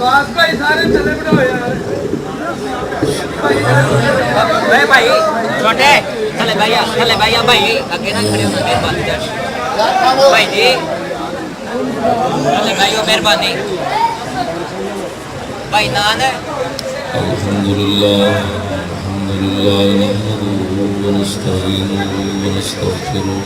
بس بھائی سارے چلے بڑھو یار بھائی چھوٹے چلے بھائی بھائی اگے نہ کھڑے ہونا مہربانی بھائی جی چلے بھائی مہربانی بھائی نان الحمدللہ نحمده ونستعینه ونستغفره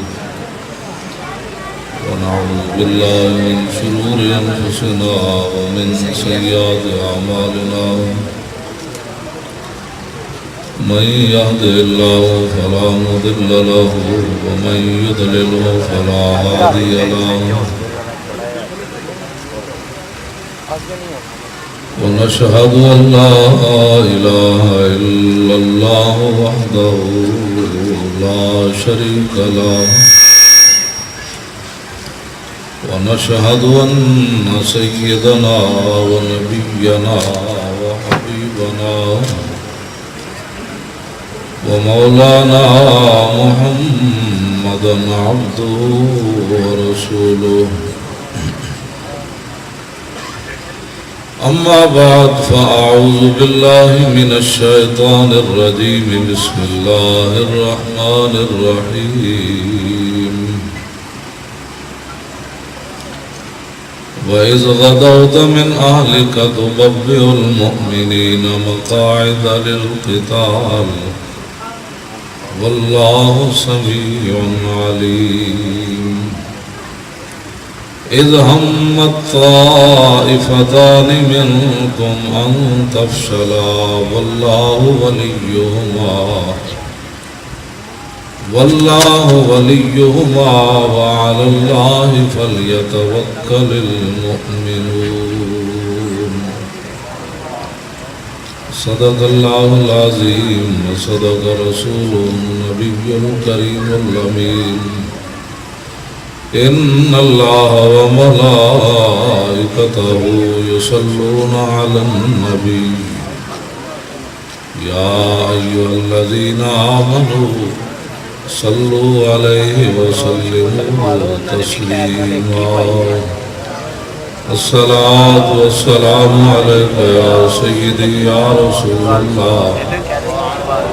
ونعوذ بالله من شرور انفسنا ومن سیئات اعمالنا من يهده الله فلا مضل له ومن يضلل فلا هادي له ونشهد أن لا إله إلا الله وحده لا شريك له ونشهد أن سيدنا ونبينا وحبيبنا ومولانا محمدا عبده ورسوله أما بعد فأعوذ بالله من الشيطان الرجيم بسم الله الرحمن الرحيم وإذ غدوت من أهلك تبوئ المؤمنين مقاعد للقتال والله سميع عليم إذ همت طائفتان منكم أن تفشلا والله وليهما وعلى الله فليتوكل المؤمنون صدق الله العظيم وصدق رسوله النبي الكريم الأمين إن الله وملائكته يصلون على النبي يا أيها الذين آمنوا صلوا عليه وسلموا تسليما الصلاة والسلام عليك يا سيدي يا رسول الله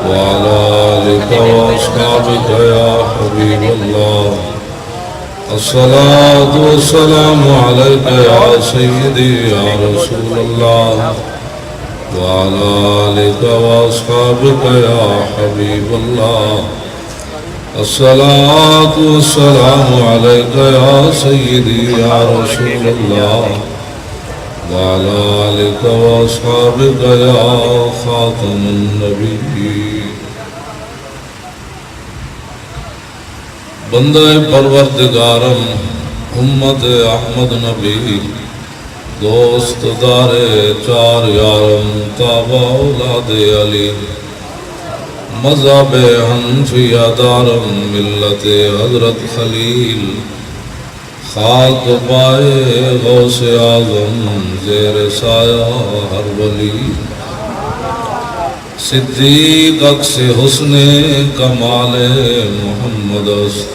وعلى آلك وأصحابك يا حبيب الله الصلاة والسلام عليك يا سيدي يا رسول الله وعلى آلك وأصحابك يا حبيب الله الصلاة والسلام عليك يا سيدي يا رسول الله وعلى آلك وأصحابك يا خاتم النبيين بندہ پروردگارم امت احمد نبی دوست دار چار یارم تابع اولاد علی مذہب حنفیہ دارم ملت حضرت خلیل خاک پائے غوث اعظم زیر سایہ ہر ولی صدیق عکس حسن کمال محمد است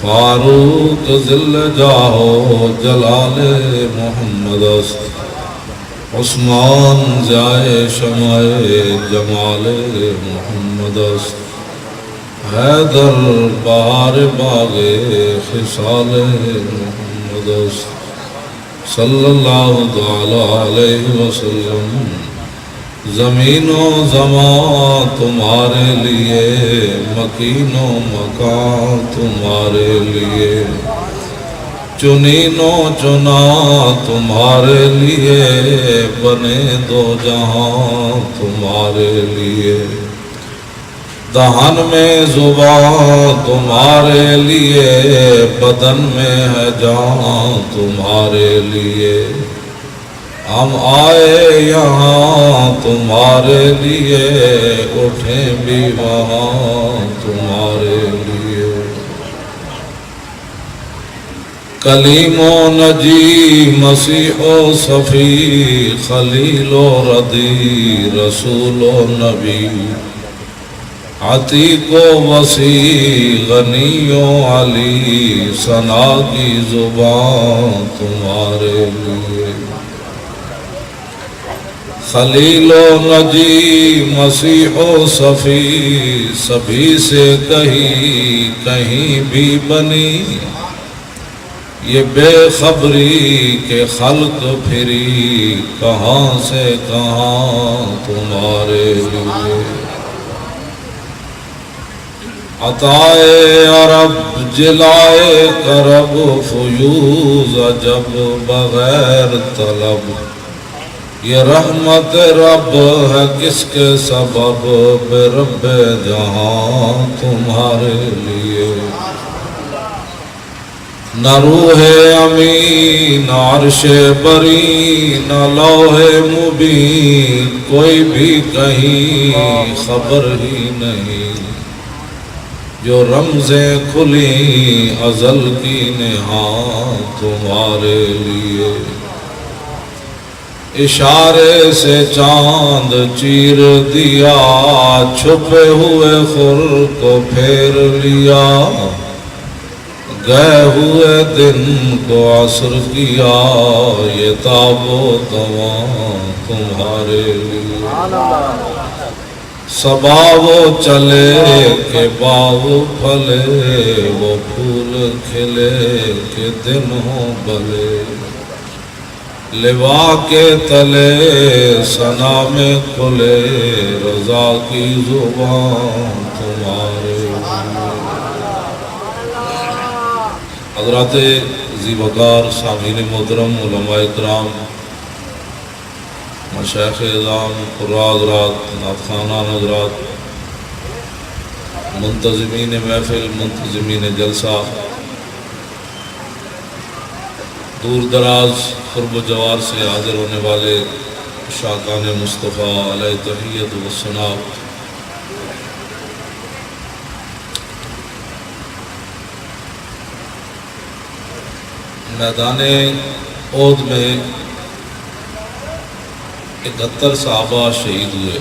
فاروق ذل جاہو جلال محمد است عثمان جائے شمع جمال محمد است حیدر بہار باغ خصال محمد است صلی اللہ تعالی علیہ وسلم زمین و زمان تمہارے لیے مکین و مکان تمہارے لیے چنین و چنا تمہارے لیے بنے دو جہاں تمہارے لیے دہن میں زبان تمہارے لیے بدن میں ہے جان تمہارے لیے ہم آئے یہاں تمہارے لیے اٹھیں بھی وہاں تمہارے لیے کلیم و نجی مسیح و صفی خلیل و ردی رسول و نبی عتیق و وسیع غنی و علی ثنا کی زبان تمہارے لیے خلیل و نجی مسیح و صفی سبھی سے کہیں بھی بنی یہ بے خبری کے خلق پھری کہاں سے کہاں تمہارے لیے عطائے عرب جلائے کرب فیوز عجب بغیر طلب یہ رحمت رب ہے کس کے سبب بے رب جہاں تمہارے لیے نہ روح امین عرش بری نہ لوح مبین کوئی بھی کہیں خبر ہی نہیں جو رمزیں کھلی ازل کی نہاں تمہارے لیے اشارے سے چاند چیر دیا چھپے ہوئے خور کو پھیر لیا گئے ہوئے دن کو عصر کیا یہ تاب و تواں تمہارے لیے صبا وہ چلے کہ باغ پھلے وہ پھول کھلے کہ دن ہوں بھلے لوا کے تلے ثنا میں کھلے رضا کی زبان تمہارے حضرات ذی وقار سامعین محترم علماء کرام مشائخ اعظام قراء حضرات نعت خوانان حضرات منتظمین محفل منتظمین جلسہ دور دراز قرب و جوار سے حاضر ہونے والے شاکان مصطفیٰ علیہ تحیت و ثنا میدان احد میں 71 صحابہ شہید ہوئے.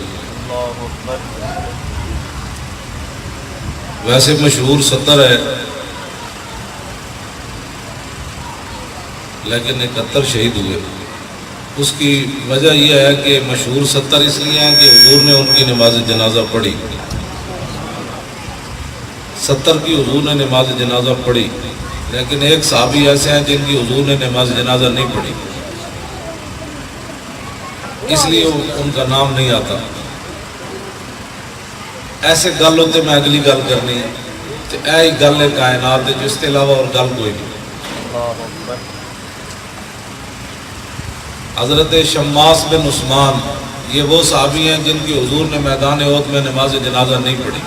ویسے مشہور 70 ہے لیکن 71 شہید ہوئے. اس کی وجہ یہ ہے کہ مشہور 70 اس لیے ہیں کہ حضور نے ان کی نماز جنازہ پڑھی. 70 کی حضور نے نماز جنازہ پڑھی، لیکن ایک صحابی ایسے ہیں جن کی حضور نے نماز جنازہ نہیں پڑھی، اس لیے ان کا نام نہیں آتا. ایسے گل ہوتے میں اگلی گل کرنی تو اے گل ہے کائنات جو اس کے علاوہ اور گل کوئی نہیں. حضرت شماس بن عثمان یہ وہ صحابی ہیں جن کی حضور نے میدان احد میں نماز جنازہ نہیں پڑھی.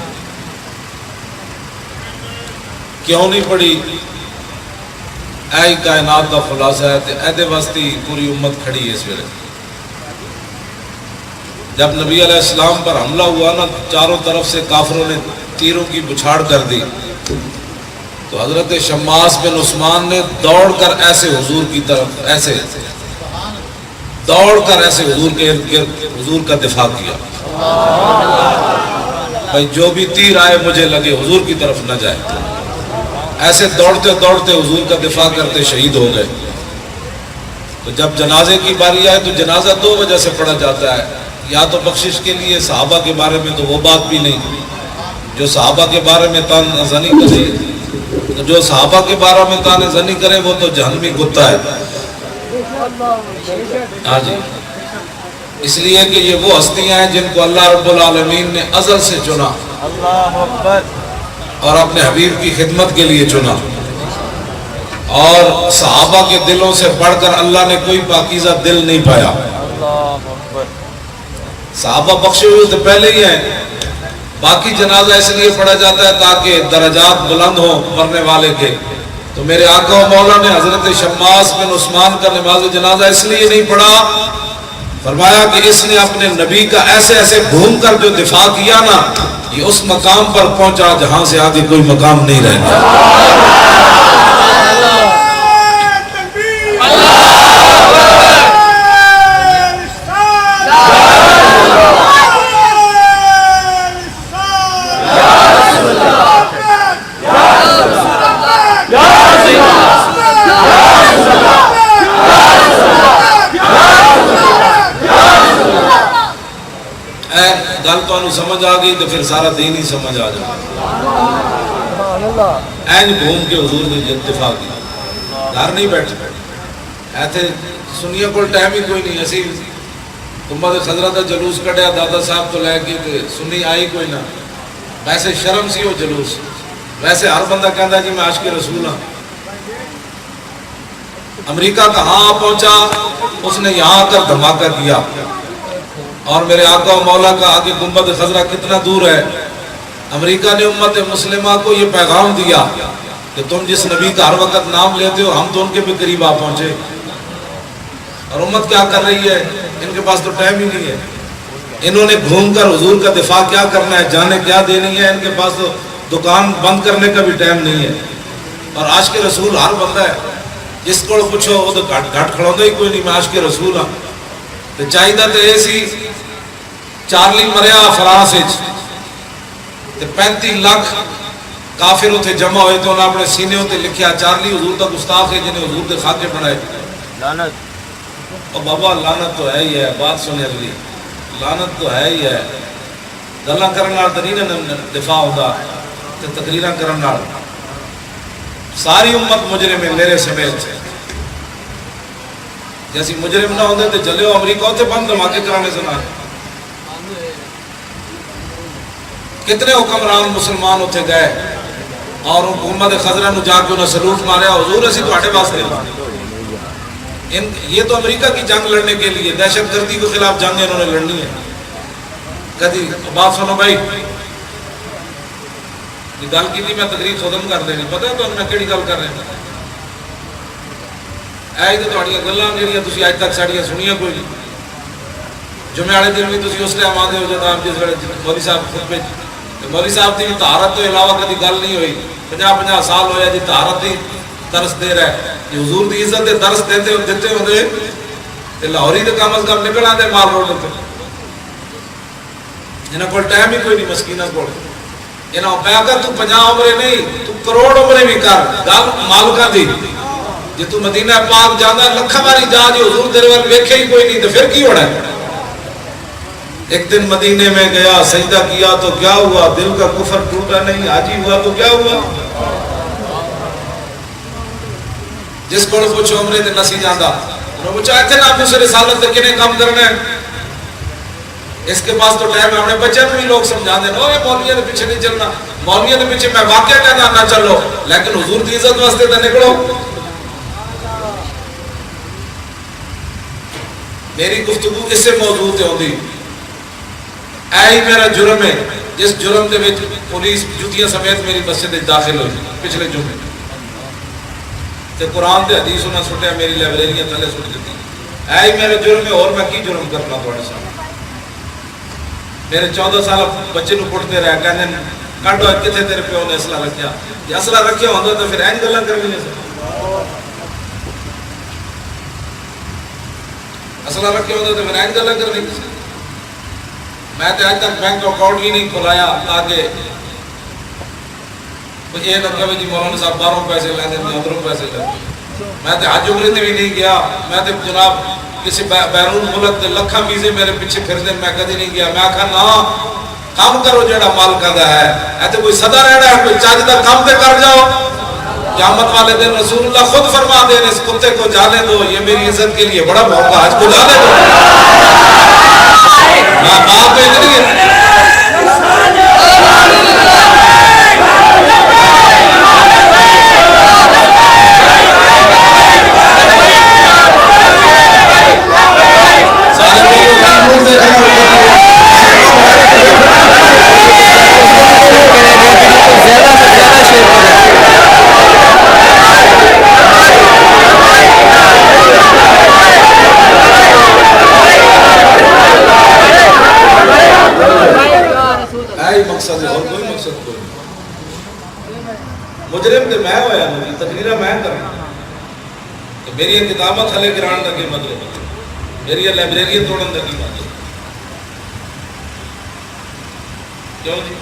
کیوں نہیں پڑھی؟ اے کائنات کا خلاصہ ہے کہ ایدے واسطے پوری امت کھڑی ہے. اس ویلے جب نبی علیہ السلام پر حملہ ہوا نا، چاروں طرف سے کافروں نے تیروں کی بچھاڑ کر دی، تو حضرت شماس بن عثمان نے دوڑ کر ایسے حضور کی طرف ایسے دوڑ کر ایسے حضور کے ارد گرد حضور کا دفاع کیا. بھائی جو بھی تیر آئے مجھے لگے، حضور کی طرف نہ جائے. ایسے دوڑتے دوڑتے حضور کا دفاع کرتے شہید ہو گئے. تو جب جنازے کی باری آئے تو جنازہ دو وجہ سے پڑھا جاتا ہے، یا تو بخشش کے لیے، صحابہ کے بارے میں تو وہ بات بھی نہیں. جو صحابہ کے بارے میں تان زنی کرے، تو جو صحابہ کے بارے میں تان زنی کرے وہ تو جہنمی کتا ہے. ہاں جی، اس لیے کہ یہ وہ ہستیاں ہیں جن کو اللہ رب العالمین نے ازل سے چنا اور اپنے حبیب کی خدمت کے لیے چنا. اور صحابہ کے دلوں سے بڑھ کر اللہ نے کوئی پاکیزہ دل نہیں پایا. صحابہ بخشے ہوئے تو پہلے ہی ہیں. باقی جنازہ اس لیے پڑھا جاتا ہے تاکہ درجات بلند ہوں مرنے والے کے. تو میرے آقا و مولا نے حضرت شماس بن عثمان کا نماز جنازہ اس لیے نہیں پڑھا، فرمایا کہ اس نے اپنے نبی کا ایسے ایسے گھوم کر جو دفاع کیا نا، یہ اس مقام پر پہنچا جہاں سے آگے کوئی مقام نہیں رہنا. نو سمجھ آ گئی تو پھر سارا دین ہی سمجھ آ جائے. این گھوم کے حضور نے اتفاق کی گھر نہیں بیٹھے ایتھے سنیا کو ٹائم ہی کوئی نہیں. اسی گنبد خضرا کا جلوس کٹیا دادا صاحب تو لے کے سنی آئی کوئی نہ. ویسے شرم سی وہ جلوس, ویسے ہر بندہ کہتا جی میں عاشق رسول ہوں. امریکہ کہاں پہنچا, اس نے یہاں کر دھماکہ کیا اور میرے آقا و مولا کا آگے گنبد خضرا کتنا دور ہے. امریکہ نے امت مسلمہ کو یہ پیغام دیا کہ تم جس نبی کا ہر وقت نام لیتے ہو ہم تو ان کے بھی قریب آ پہنچے. اور امت کیا کر رہی ہے, ان کے پاس تو ٹائم ہی نہیں ہے. انہوں نے گھوم کر حضور کا دفاع کیا کرنا ہے, جانیں کیا دینی ہے. ان کے پاس تو دکان بند کرنے کا بھی ٹائم نہیں ہے. اور عاشق رسول ہر بندہ ہے جس کو پوچھو وہ تو گھٹ کھڑوندہ ہی کوئی نہیں میں عاشق رسول ہوں. تو چاہیے تو یہ سی چارلی مریا فرانس 35 لاکھ کافر اتنے جمع ہوئے تو انہوں نے اپنے سینے اتنے لکھیا چارلی حضور تک گستاخ ہے جنہیں حضور کے خاکے بنائے. لعنت اور بابا لعنت تو ہے ہی ہے. بات سنے اگلی لعنت تو ہے ہی ہے. گلاں کرن نال تے نہیں دفاع ہوندا تے تقریراں کرن نال. ساری امت مجرم ہے میرے سمیت. جیسی مجرم نہ ہوندے تے جلے امریکہ تے بند دھماکے کرانے سے نہ. کتنے حکمران مسلمان اتنے گئے اور حکومت خضرا نو جا کے انہیں سلوٹ ماریا حضور اسی تواڈے واسطے. یہ تو امریکہ کی جنگ لڑنے کے لیے دہشت گردی کے خلاف جنگ انہوں نے لڑنی ہے. کدی بات سنو بھائی یہ گل کی میں تقریر ختم کر دینی. پتہ ہے تو میں کہڑی گل کر رہا ہوں. اے تو تہاڈیاں گلاں جڑیاں تسی اج تک ساڈیاں سنیاں کوئی نہیں. جمعے والے دن بھی تسی اس ٹائم آندے ہو جب آپ جس ویلے مولوی صاحب خطبے مولوی صاحب کی طہارت تو علاوہ کدی گل نہیں ہوئی. 50 سال ہویا جی طہارت ہی درس دے رہا ہے. یہ حضور دی عزت دے درس دیتے ہوندے تے لاہوری تے کم از کم نکل آندے مال روڈ تے. انہاں کول ٹائم ہی کوئی نہیں مسکیناں کول. انہاں پیا کر تو 50 عمرے نہیں تو کروڑ عمرے بھی کر گل مالکاں دی. جے تو مدینہ پاک جانا لکھاں واری جا جی حضور تیرے ول ویکھے ہی کوئی نہیں تے پھر کی ہونا ہے. ایک دن مدینے میں گیا سجدہ کیا تو کیا ہوا, دل کا کفر ٹوٹا نہیں. حاجی ہوا تو کیا ہوا. جس کو پوچھو عمرے تے نسی جاندا انہوں پوچھا ایتھے ناموس رسالت تے کنے کام کرنا ہے. اس کے پاس تو ٹائم ہے. اپنے بچے بھی لوگ سمجھا دیں اوے مولویوں کے پیچھے نہیں چلنا, مولویوں کے پیچھے میں واقعہ کہنا نہ چلو لیکن حضور کی عزت واسطے تے نکلو. میری گفتگو اس سے موضوع تے ہوندی اے میرا جرم ہے جس جرم دے وچ پولیس جوتیاں سمیت میری مسجد داخل ہوئی پچھلے جمعے تے قرآن تے حدیث انہاں سٹیا میری لائبریریاں تھلے سٹ دتی. اے میرا جرم ہے اور میں کی جرم کرنا تواڈے سامنے. میرے 14 سال بچے نو کٹتے رہے کہندے کڈو کتے تیرے پیو نے اسلحہ رکھیا. جے اسلحہ رکھیا ہوندا تے پھر این گلاں کرنی سی. اسلحہ رکھیا ہوندا تے پھر این گلاں کرنی سی. میں تے آج تک بینک اکاؤنٹ ہی نہیں کھلایا تاکہ یہ نہ کہے جی مولانا صاحب باہروں پیسے لے دیں اندروں پیسے لے دیں. میں تے حج عمرے تے بھی نہیں گیا. میں تے جناب کسی بیرون ملک تے لکھاں ویزے میرے پیچھے پھر دے میں کدی نہیں گیا. میں آکھا نا کام کرو جڑا مالکاں دا ہے. ایتھے کوئی صدا رہنا ہے کوئی چج دا کام تے کر جاؤ. قیامت والے دن رسول اللہ خود فرما دیں اس کتے کو جانے دو یہ میری عزت کے لیے بڑا موقع ہے. آج کو جانے دو. بات تو اتنی ہے. مقصد ہے اور کوئی مقصد کوئی نہیں. مجرم تے میں ہویا نہیں تقریرہ میں کرنا کہ میری کتاباں تھلے گران دا کی مطلب میری لائبریری توڑن دا کی مطلب کیوں جی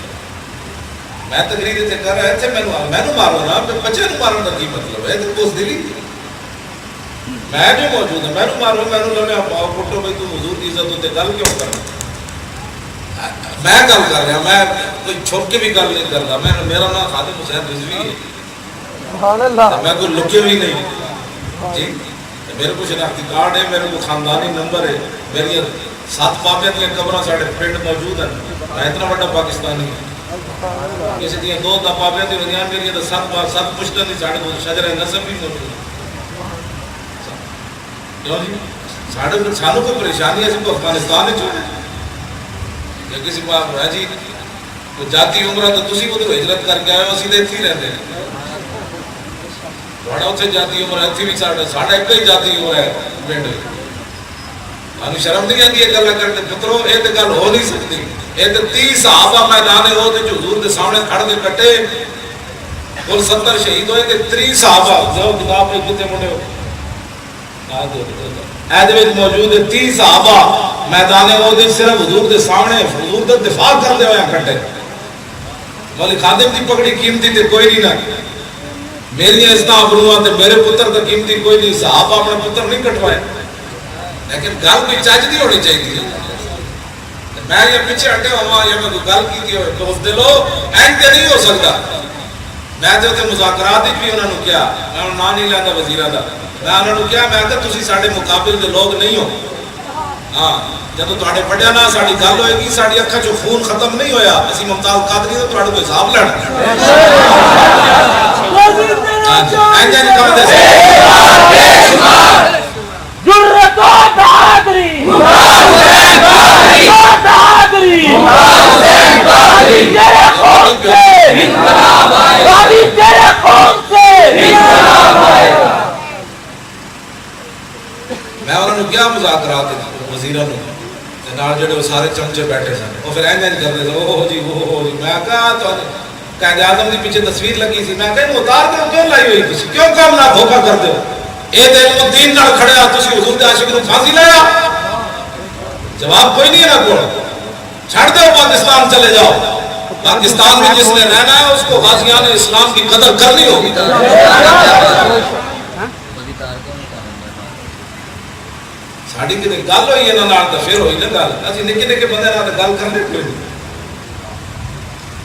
میں تقریر تے کر رہا تھے میں نو مارو نا بچے نو مارن دا کی مطلب ہے. تو اس دلی میں جو موجود ہے میں نو مارو میں نو لنے پاؤ کٹو بھائی تو حضور کی عزت تے گل کیوں کرنا. میں گل کر رہا، میں کوئی چھپ کے بھی گل نہیں کر رہا، میرا نام خادم حسین رضوی ہے، میں کوئی لکے ہوئی نہیں جی، میرے کو شناختی کارڈ ہے، میرے کو خاندانی نمبر ہے، میری 7 پاپیاں کی قبریں ساڑھے پنڈ موجود ہیں، میں اتنا بڑا پاکستانی ہوں، کسی دیا 2 پاپیاں تھی ودیان کے لیے تو 7 پشتن تھی ساڑھے شجر نسب بھی موجود ہے، کیوں جی سانو کوئی پریشانی ہے، کو افغانستان ہی چھوڑے یا کسی بات ہے جی کوئی جاتی عمرہ تو تسی کو تو ہجرت کر کے آئے ہو، اسی دیکھ ہی رہتے ہیں بڑا اتھے جاتی عمرہ ہے، اتھی بھی ساڑھا ایک ہی جاتی عمرہ ہے پینڈ آنی شرم نہیں آتی ہے گلہ کرتے پتروں، اے تے گل ہو نہیں سکتی، اے تے 30 صحابہ میدانے ہو تے جو حضور دے سامنے کھڑ کے کٹے کل 70 شہید ہوئے تے 30 صحابہ جو کتاب میں کتے مڑے ہو ایدویت موجود ہے 30 صحابہ میدانے ہو دے صرف حضور دے سامنے حضور دے دفاع کر دے ہوئے کٹے مولی خادم دی پکڑی قیمتی تے کوئی نہیں نہ میری اسنا ابروہ تے میرے پتر تے قیمتی کوئی نہیں، صحابہ اپنے پتر نہیں کٹوائے، لیکن گل کوئی چاچ نہیں ہونی چاہیے، میں یہ پیچھے ہٹے ہوا یا میں کوئی گل کی تھی دوست دلو اینڈ تے نہیں ہو سکتا، میں تے مذاکرات بھی انہوں نے کیا، میں انہوں نے نہیں لیندہ وزیرہ دا، میں انہوں نے کیا میں کہا تسی ساڑھے مقابل دے لوگ نہیں ہو، ہاں جب تو تھوڑے پڑھیا نا ساڑھی گل ہوئے گی، ساڑھی اکھا جو خون ختم نہیں ہویا، اسی ممتاز قادری تو تھوڑے کو حساب لڑ جرت و بہادری تیرے خون سے تیرے خون سے میں انہوں نے کیا مذاکرات وزیرہ نے نال جڑے وہ سارے چمچے بیٹھے سن وہ پھر این کر رہے تھے اوہ جی میں کہا تو قائد اعظم دی پیچھے تصویر لگی سی، میں کہا اتار دے کیوں لائی ہوئی تھی کیوں کام نہ دھوکا کر دے اے تے علم الدین نال کھڑیا تسی حضور دے عاشق نو پھانسی لایا، جواب کوئی نہیں ہے نا کول چھڑ دو پاکستان چلے جاؤ، پاکستان میں جس نے رہنا ہے اس کو غازیان اسلام کی قدر کرنی ہوگی، ساڑھی کی گل ہوئی ہے نا نال تو پھر ہوئی نا گل، اسی نکے نکے بندے نال گل کرنے کوئی نہیں،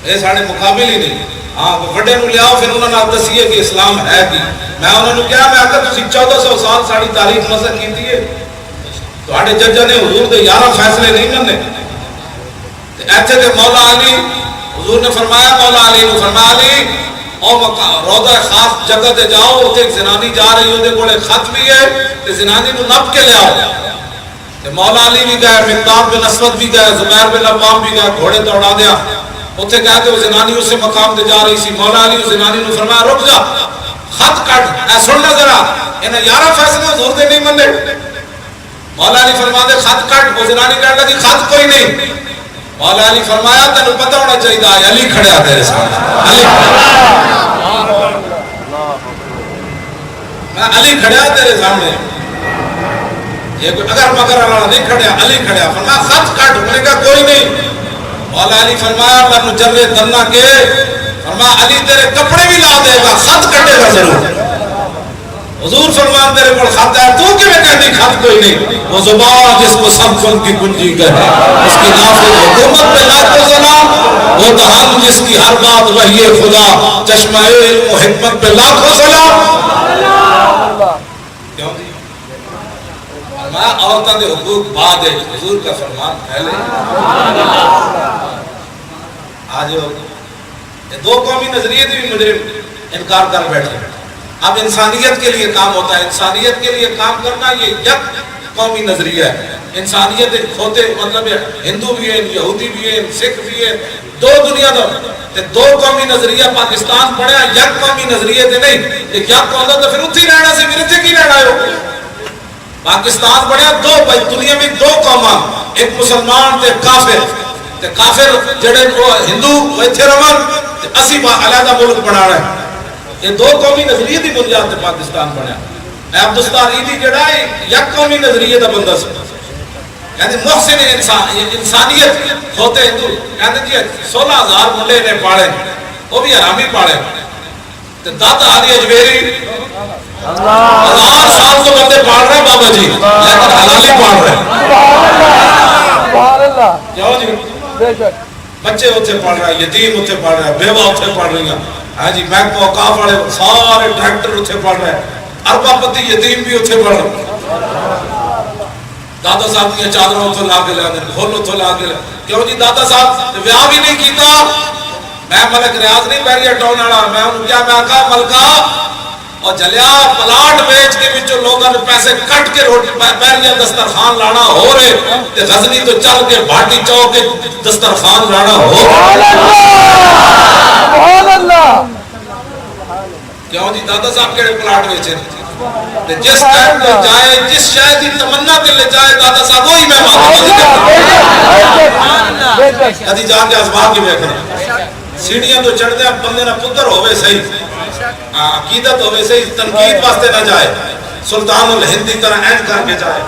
اے ساڑھے مقابل ہی نہیں، ہاں بڑے نو لیاؤ پھر انہوں نے دسیے کہ اسلام ہے کی، میں انہوں نے کیا میں اگر تسی 1400 سال ساڑھی تاریخ مذہب کی تھی تو آڑے ججہ نے حضور دے 11 فیصلے نہیں مننے، ایتھے دے مولا علی حضور نے فرمایا مولا علی نے فرمایا علی اور روضہ خاص جگہ دے جاؤ اتھے ایک زنانی جا رہی ہو دے کوڑے خط بھی ہے تے زنانی نو نپ کے لے آؤ، تے مولا علی بھی گئے، مقدام بن اسود بھی گئے، زبیر بن عوام بھی گئے، گھوڑے دوڑا دیا، اتھے کہتے وہ زنانی اس سے مقام دے جا رہی سی، مولا علی اس زنانی نے فرمایا رک جا خط کٹ اے سن لے ذرا انہیں 11 فیصلے حضور دے نہیں مننے، مولا علی فرما دے خط کٹ، وہ زنانی کہنے لگی خط کوئی نہیں، مولا علی فرمایا تینوں پتہ ہونا چاہیے علی کھڑے آتے رہے سامنے، علی کھڑے آتے رہے سامنے، اگر مگر اللہ نہیں کھڑے علی کھڑے فرمایا خط کٹ، انہوں نے کہا کوئی نہیں، مولا علی فرمایا اللہ نو جرے دنہ کے فرمایا علی تیرے کپڑے بھی لا دے گا خط کٹے گا ضرور، حضور فرمان تیرے پر خط ہے تو کہ میں کہتی خط کوئی نہیں، وہ زبان جس کو سب فن کی کنجی کہتے اس کی نافذ حکومت پہ لاکھوں سلام، وہ دہان جس کی ہر بات وحی خدا چشمہ علم و حکمت پہ لاکھوں سلام، کیوں دی فرمایا عورتوں دے حقوق بعد ہے حضور کا فرمان پہلے، آج یہ 2 قومی نظریے بھی مجرم انکار کر بیٹھے، اب انسانیت کے لیے کام ہوتا ہے، انسانیت کے لیے کام کرنا یہ یک قومی نظریہ ہے، انسانیت ہوتے مطلب ہندو بھی ہیں، یہودی بھی ہیں، سکھ بھی ہیں، 2 دنیا دو 2 قومی نظریہ پاکستان پڑھیا یک قومی نظریے تھے نہیں، ایک یک قوم تو پھر اتھی رہنا سے پھر اتھے کی رہنا ہو، پاکستان پڑھیا 2 دنیا میں 2 قومان، ایک مسلمان تے کافر، تے کافر جڑے ہندو وہ اتھے رمن اسی علیحدہ ملک بنا رہے ہیں، یہ 2 قومی نظریے دی بنیاد تے پاکستان بنیا، عبدالستار عیدی جڑا ہے یک قومی نظریے دا بندہ سے، کہتے محسن انسانیت ہوتے ہندو، کہتے جی 16,000 منڈے نے پاڑے، وہ بھی حرامی پاڑے، تے داتا علی اجویری 1000 سال تو بندے پاڑ رہے ہیں بابا جی، لیکن حلالی پاڑ رہے ہیں، کیوں جی بچے اتنے پڑھ رہے ہیں، یتیم اتنے پڑھ رہے ہیں، بیوہ اتنے پڑھ رہی ہیں، ہاں جی محکمہ اوقاف والے سارے ڈائریکٹر اتنے پڑھ رہے ہیں، اربا پتی یتیم بھی اتنے پڑھ رہے ہیں۔ دادا صاحب کی چادروں اتنے لا کے لے آتے ہیں، کھول اتنے لا کے لے، کیوں جی دادا صاحب ویاہ بھی نہیں کیتا، میں ملک ریاض نہیں بیریہ ٹاؤن والا، میں انہوں کیا میں آقا ملکہ اور جلیا پلاٹ بیچ کے بچوں لوگوں نے پیسے کٹ کے بیریہ دسترخوان لانا ہو رہے تے غزنی تو چل کے بھاٹی چوک کے دسترخوان لانا ہو رہے۔ کیوں جی دادا صاحب کیڑے پلاٹ بیچے تے جس ٹائم تے جائے جس شہر دی تمنا تے لے جائے دادا صاحب وہی مہمان کدی جا کے اسباب کی ویکھنا سیڑھیاں تو چڑھ دے بندے نہ پتر ہوئے صحیح عقیدت ہوئے صحیح تنقید واسطے نہ جائے سلطان الہند کی طرح اینڈ کر کے جائے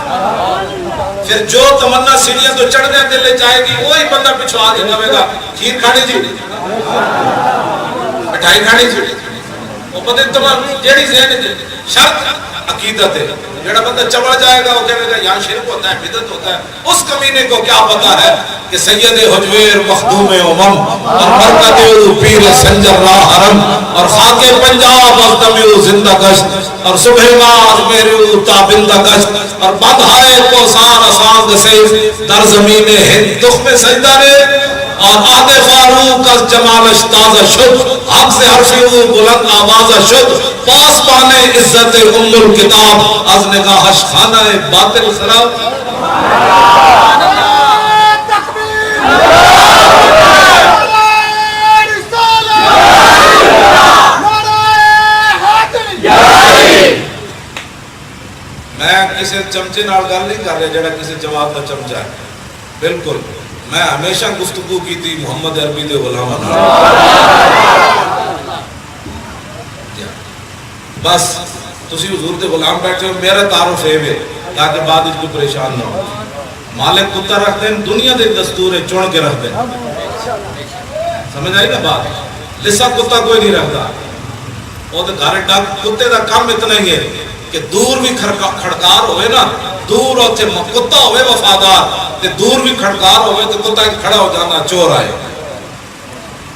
پھر جو تمنا سیڑھیاں تو چڑھ دے لے جائے گی وہی بندہ پچھو آگے نوے گا کھیر کھاڑی جی مٹھائی کھاڑی جی وہ بندے تمام جیڑی ذہن شرط عقیدت ہے جڑا بندہ چبڑ جائے گا وہ کہے گا یہاں شرک ہوتا ہے بدعت ہوتا ہے اس کمینے کو کیا پتا ہے کہ سید حجویر مخدوم امم اور مرکز پیر سنجر راہ حرم اور خاک پنجاب ازدمیو زندہ گشت اور صبح ماز میرے تابندہ گشت اور بدھائے کو سان آسان دسے در زمین ہند دخ میں سجدہ نے اور آدھے فاروق از جمالش تازہ شد حق سے حرشیو بلند آوازہ شد پاس پانے عزت ام الکتاب از نگاہش خانہ باطل خراب میں کسی چمچے نال گل نہیں کر رہا جڑا کسی جواب کا چمچہ ہے بالکل میں ہمیشہ گفتگو کی تھی محمد عربی دے غلامہ بس تسی حضور دے غلام بیٹھے ہو میرا تعارف ہے تاکہ بعد اس کو پریشان نہ ہو مالک کتا رکھ دیں دنیا دے دستور چون کے رکھ دیں سمجھ آئی نا بات لسا کتا کوئی نہیں رکھتا وہ تو گھر ڈاک کتے دا کام اتنا ہی ہے کہ دور بھی کھڑکار ہوئے نا دور ہوتے کتا ہوئے وفادار تے دور بھی کھڑکار ہوئے تو کتا کھڑا ہو جانا چور آئے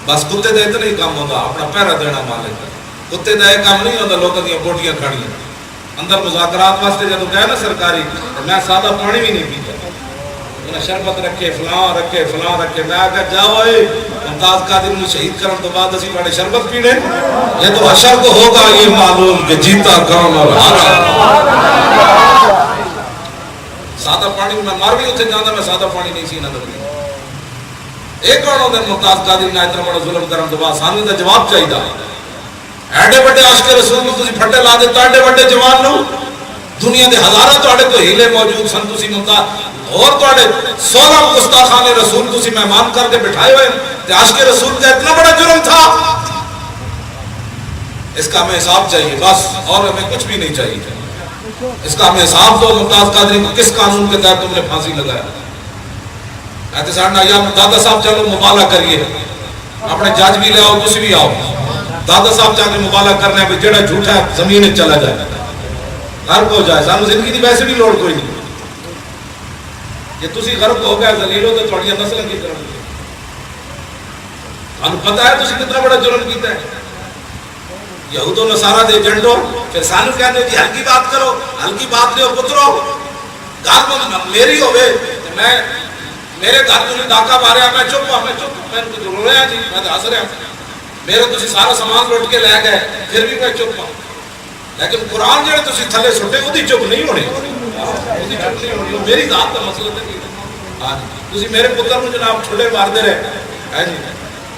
بس کتے دے اتنا ہی کام ہوتا اپنا پیرہ دینا مالک کتے دے کام نہیں ہوتا لوگوں دیا بوٹیاں کھڑی ہیں اندر مذاکرات واسطے جب کہے نا سرکاری میں سادہ پانی بھی نہیں پیتا انہیں شربت رکھے فلاں رکھے میں آگا جاؤ ممتاز قادر انہیں شہید کرن تو بعد اسی بڑے شربت پینے یہ تو حشر کو ہوگا یہ معلوم کہ جیتا کون اور ہارا سادہ پانی میں مار بھی اتھے جانا میں سادہ پانی نہیں سی نظر نہیں ایک اور دن ممتاز قادر نے اتنا بڑا ظلم کرن تو بعد سامنے دا جواب چاہیے تھا ایڈے بڑے عاشق رسول کو تسی پھٹے لا دیتا ایڈے بڑے جوان نو دنیا دے ہزارہ تو اڑے تو ہیلے موجود سن تسی ممتاز اور تو اڑے 16 گستاخان رسول تسی مہمان کر کے بٹھائے ہوئے تے عاشق رسول کا اتنا بڑا جرم تھا اس کا ہمیں حساب چاہیے بس اور ہمیں کچھ بھی نہیں چاہیے اس کا ہمیں حساب دو ممتاز قادری کو کس قانون کے تحت تم نے پھانسی لگایا احتساب یا دادا صاحب چلو مبالغہ کریے اپنے جج بھی لے آؤ تسی بھی آؤ دادا صاحب چاہ کے مبالغہ کرنے ہیں جڑا جھوٹا ہے زمین چلا جائے ہر کو جائے سانو زندگی دی ویسے بھی لوڑ کوئی نہیں یہ تسی غرب ہو گیا ذلیلو تو تھوڑی نسل کی طرف ہم پتہ ہے تسی کتنا بڑا جرم کیتا ہے یہود و نصارہ دے ایجنٹ ہو پھر سانو کہتے ہیں کہ ہلکی بات کرو ہلکی بات لے پترو گھر میری ہوئے میں میرے گھر تھی ڈاکہ ماریا میں چپ میں رو رہا جی میں تو ہس رہا میرے تسی سارا سامان لوٹ کے لے گئے پھر بھی میں چپ ہوں لیکن قرآن جڑے تسی تھلے سٹے وہ چپ نہیں ہونے میری ذات کا مسئلہ ہے تسی میرے پتر نو جناب چھوڑے مار دے رہے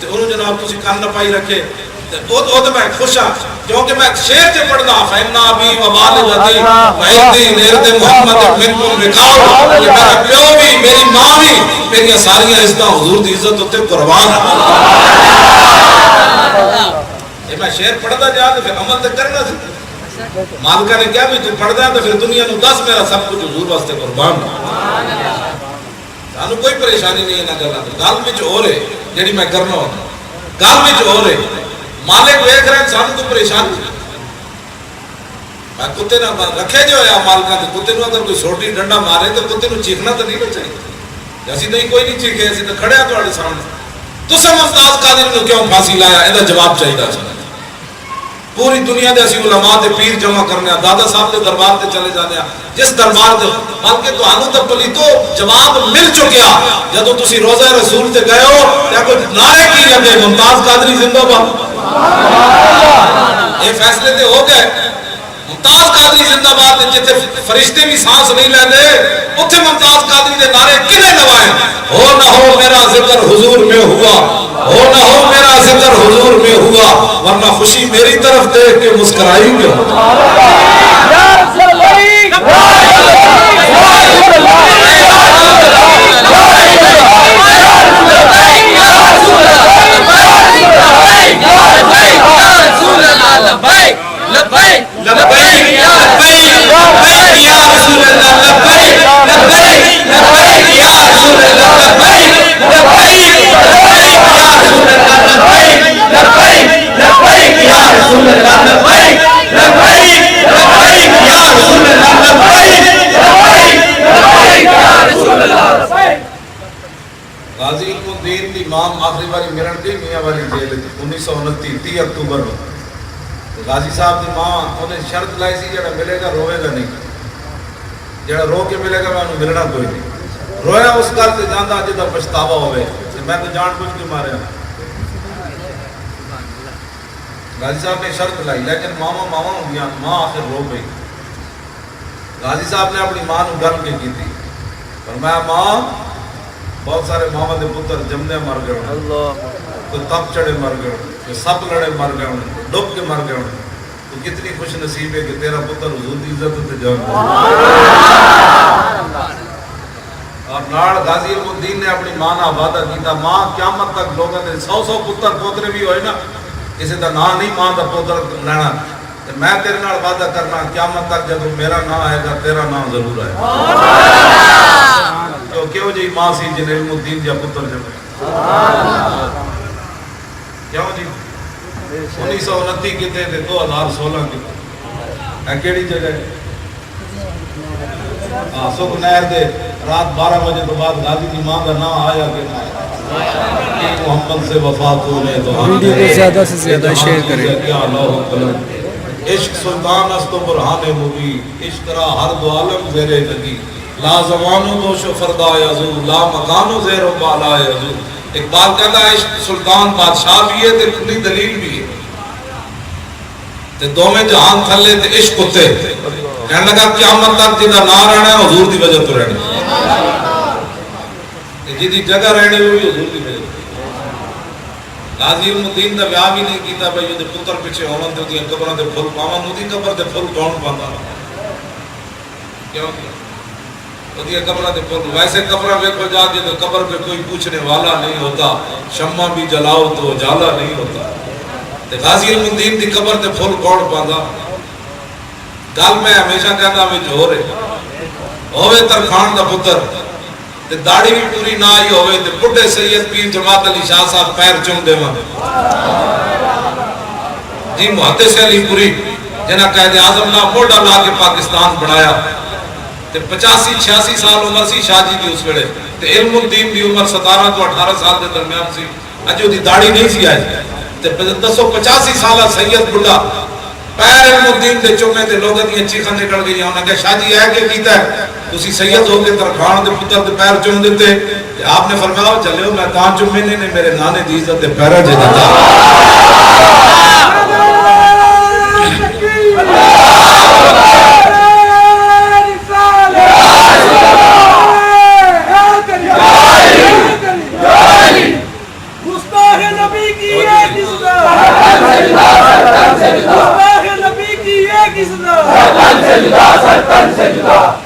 تے انہوں جناب تسی کان نہ پائی رکھے وہ تو میں خوش ہاں کیونکہ میں شعر سے پڑھنا فینا بھی وبالدتی وحیدی نیرد محمد منکم رکاؤ کہ میرا پیو بھی میری ماں بھی میری ساری عزتہ حضور دی عزت ہوتے قربان یہ میں شعر پڑھتا جا تو پھر عمل تک کرنا سی مالکہ نے کیا بھی تو پڑھتا ہے تو پھر دنیا نو 10 میرا سب کچھ حضور واسطے قربان سانو کوئی پریشانی نہیں ہے نہ کرنا تو گال میں جو ہو رہے جڑی میں کرنا ہوتا گال میں جو ہو رہے مالک ویکھ رہے ہیں سانو تو پریشان میں کتے نہ رکھے جو ہے مالکہ تو کتے نو اگر کوئی سوٹی ڈنڈا مارے تو کتے نو چیخنا تو نہیں چاہیے اسی نہیں کوئی نہیں چیخے اسی تو کھڑے ہیں تھوڑے سامنے تسا ممتاز قادری نو کیوں پھانسی لایا یہ جواب چاہیے سن پوری دنیا دے اسی علماء دے پیر جمع کرنے دادا صاحب دے دربار تے چلے جانے جس دربار دے بلکہ تو آنو تے پلیتو جواب مل چکیا جدو تسی روزہ رسول تے گئے ہو یا کوئی نعرے کی لگے ممتاز قادری زندہ باد یہ فیصلے تے ہو گئے ممتاز قادری زندہ باد جتے فرشتے بھی سانس نہیں لے لے اتھے ممتاز قادری دے نعرے کنے لوائیں ہو نہ ہو میرا ذکر حضور میں ہوا ہو نہ ہو میرا ذکر حضور میں ہوا ورنہ خوشی میری طرف دیکھ کے مسکرائی گے غازی الدین دی امام آخری باری مرن دی میاں والی جیل 1929 30 اکتوبر غازی صاحب دی ماں انہیں شرط لائی سی جڑا ملے گا روے گا نہیں جڑا رو کے ملے گا میں انہوں ملنا کوئی نہیں رویا اس گل تے جاندا جدا پچھتاوا ہوئے میں تو جان بوجھ کے ماریا غازی صاحب نے شرط لائی لیکن ماما ہوں گیا ماں آخر رو گئی غازی صاحب نے اپنی ماں نو گل کے کی تھی فرمایا ماں بہت سارے ماما دے پتر جمنے مر گئے کوئی تپ چڑے مر گئے کوئی سپ لڑے مر گئے ڈب کے مر گئے تو کتنی خوش نصیب ہے کہ تیرا پتر حضور دی عزت تے جان اور نال غازی الدین نے اپنی ماں نال وعدہ کیتا ماں قیامت تک لوگوں دے 100 پتر پوترے بھی ہوئے نا کسی دا نام نہیں ماں دا پوتر لینا میں تیرے نال وعدہ کرنا قیامت تک جب میرا نام آئے گا تیرا نام ضرور آئے گا تو کیوں جی ماں سی جن علم الدین جا پتر جمع کیوں جی 1929 کتے تھے 2016 کتے ہے کیڑی جگہ ہے سکھ نہر دے رات 12 بجے تو بعد غازی کی ماں کا نام آیا کہ نہ آیا محمد سے وفات ہونے تو ویڈیو کو زیادہ سے زیادہ شیئر کریں عشق سلطان است و برہان مبین عشق را ہر دو عالم زیر لگی لا زمانو دوش و فردا یزو لا مکانو زیر و بالا یزو اقبال کہتا ہے عشق سلطان بادشاہ بھی ہے تے کھلی دلیل بھی ہے تے دو میں جہان تھلے تے عشق ہوتے کہنے لگا قیامت تک جدہ نہ رہنا ہے حضور دی وجہ تو رہنا جدی جگہ رہنے ہوئی حضور دی وجہ غازی الدین دا ویاہ بھی نہیں کیتا بھائی جو پتر پیچھے ہون دے دی قبراں دے پھل پاواں نو دی قبر دے پھل کون پاندا کیوں دی قبراں دے پھل ویسے قبراں ویکھو جا کے تو قبر پہ کوئی پوچھنے والا نہیں ہوتا شمع بھی جلاؤ تو اجالا نہیں ہوتا تے غازی الدین دی قبر تے پھل کون پاندا گل میں ہمیشہ کہتا وچ ہو رہے ہوے ترخان دا پتر تے داڑھی بھی پوری نہ آئی ہوئے تے بڑھے سید پیر جماعت علی شاہ صاحب پیر چوم دے وہاں جی محدث علی پوری جنہ قائد اعظم نہ موڈا لا کے پاکستان بنایا تے 85-86 سال عمر سی شاہ جی دی اس ویلے تے علم الدین دی عمر 17 تو 18 سال دے درمیان سی اج دی داڑھی نہیں سی آئی تے 285 سالہ سید بڑھا پیر علم الدین دے چومے تے لوگوں دی چیخاں نکل گئی انہاں کہ شاہ جی ہے کہ کیتا ہے تسی سید ہو کے ترخان دے پتر دے پیر چوم دیتے آپ نے فرمایا چلے ہو میں تاں چومے نے میرے نانے دی عزت دے پیرا دے دیتا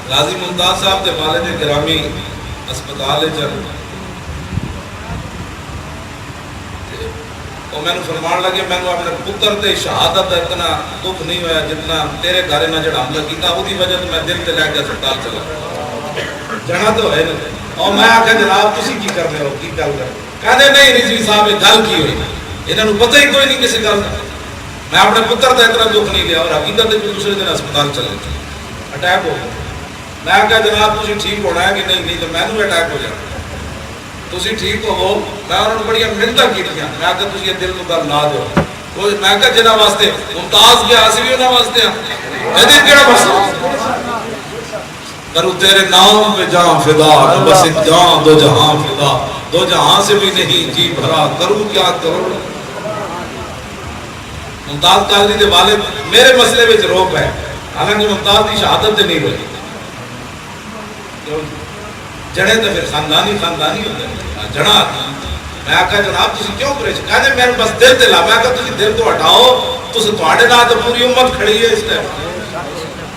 غازی ممتاز صاحب دے والد گرامی اسپتال چل اور میں نے فرمان لگے میں نے اپنے پتر دے شہادت اتنا دکھ نہیں ہویا جتنا تیرے گھر نہ جڑا حملہ کیتا وہ دی وجہ تو میں دل تے لے کے اسپتال چلا جانا تو ہے نا اور میں آکھا جناب تسی کی کرنے ہو کی گل کر کہنے نہیں رضوی صاحب یہ گل کی ہوئی انہاں نوں پتہ ہی کوئی نہیں کسی گل میں اپنے پتر دا اتنا دکھ نہیں لیا اور حقیقت ہے دوسرے دن اسپتال چلے اٹیک ہو گیا میں کہا جناب تجھے ٹھیک ہونا ہے کہ نہیں تو میں نے اٹیک ہو جانا تسی ٹھیک ہو میں انہوں نے بڑی منتاں کیتیاں میں کہ تسی یہ دل نو گل لا دیو میں کہ جنہاں واسطے ممتاز گیا اسی بھی انہاں واسطے ہیں کہتے کیڑا مسئلہ کرو تیرے نام پہ جہاں فدا نہ بس ایک جہاں دو جہاں فدا دو جہاں سے بھی نہیں جی بھرا کروں کیا کروں ممتاز قادری دے والد میرے مسئلے وچ روک ہے حالانکہ ممتاز دی شہادت تے نہیں ہوئی جڑے تو پھر خاندانی ہوتے ہیں جڑا میں آکھا جناب تسی کیوں پریشان کہنے میں بس دل تے لا میں آکھا تسی دل تو ہٹاؤ تسی تواڈے نال تے پوری امت کھڑی ہے اس ٹائم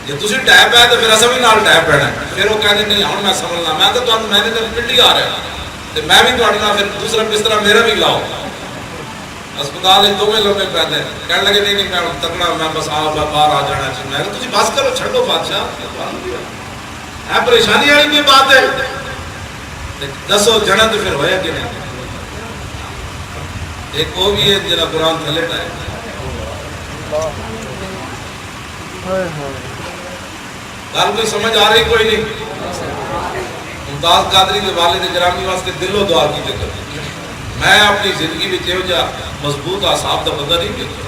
جے تسی ٹیپ ہے تو پھر اساں بھی نال ٹیپ پینا پھر وہ کہنے نہیں ہن میں سمجھنا میں کہ تانوں میں نے تے پنڈی آ رہا تے میں بھی تواڈے نال پھر دوسرا بستر میرا بھی لاؤ اسپتال دو میں لمبے پیدے کہنے لگے نہیں میں تکڑا میں بس باہر آ جانا چاہیے میں کہ تسی بس کرو چھڈو بادشاہ ہے پریشانی والی کوئی بات ہے دسو جنت پھر ہویا کہ نہیں ایک وہ بھی ہے جنہاں قرآن تھلے ٹائے گل کوئی سمجھ آ رہی کوئی نہیں ممتاز قادری کے والد گرامی واسطے دل و دعا کی ذکر میں اپنی زندگی میں جو جا مضبوط اعصاب دا بندہ نہیں دیکھتا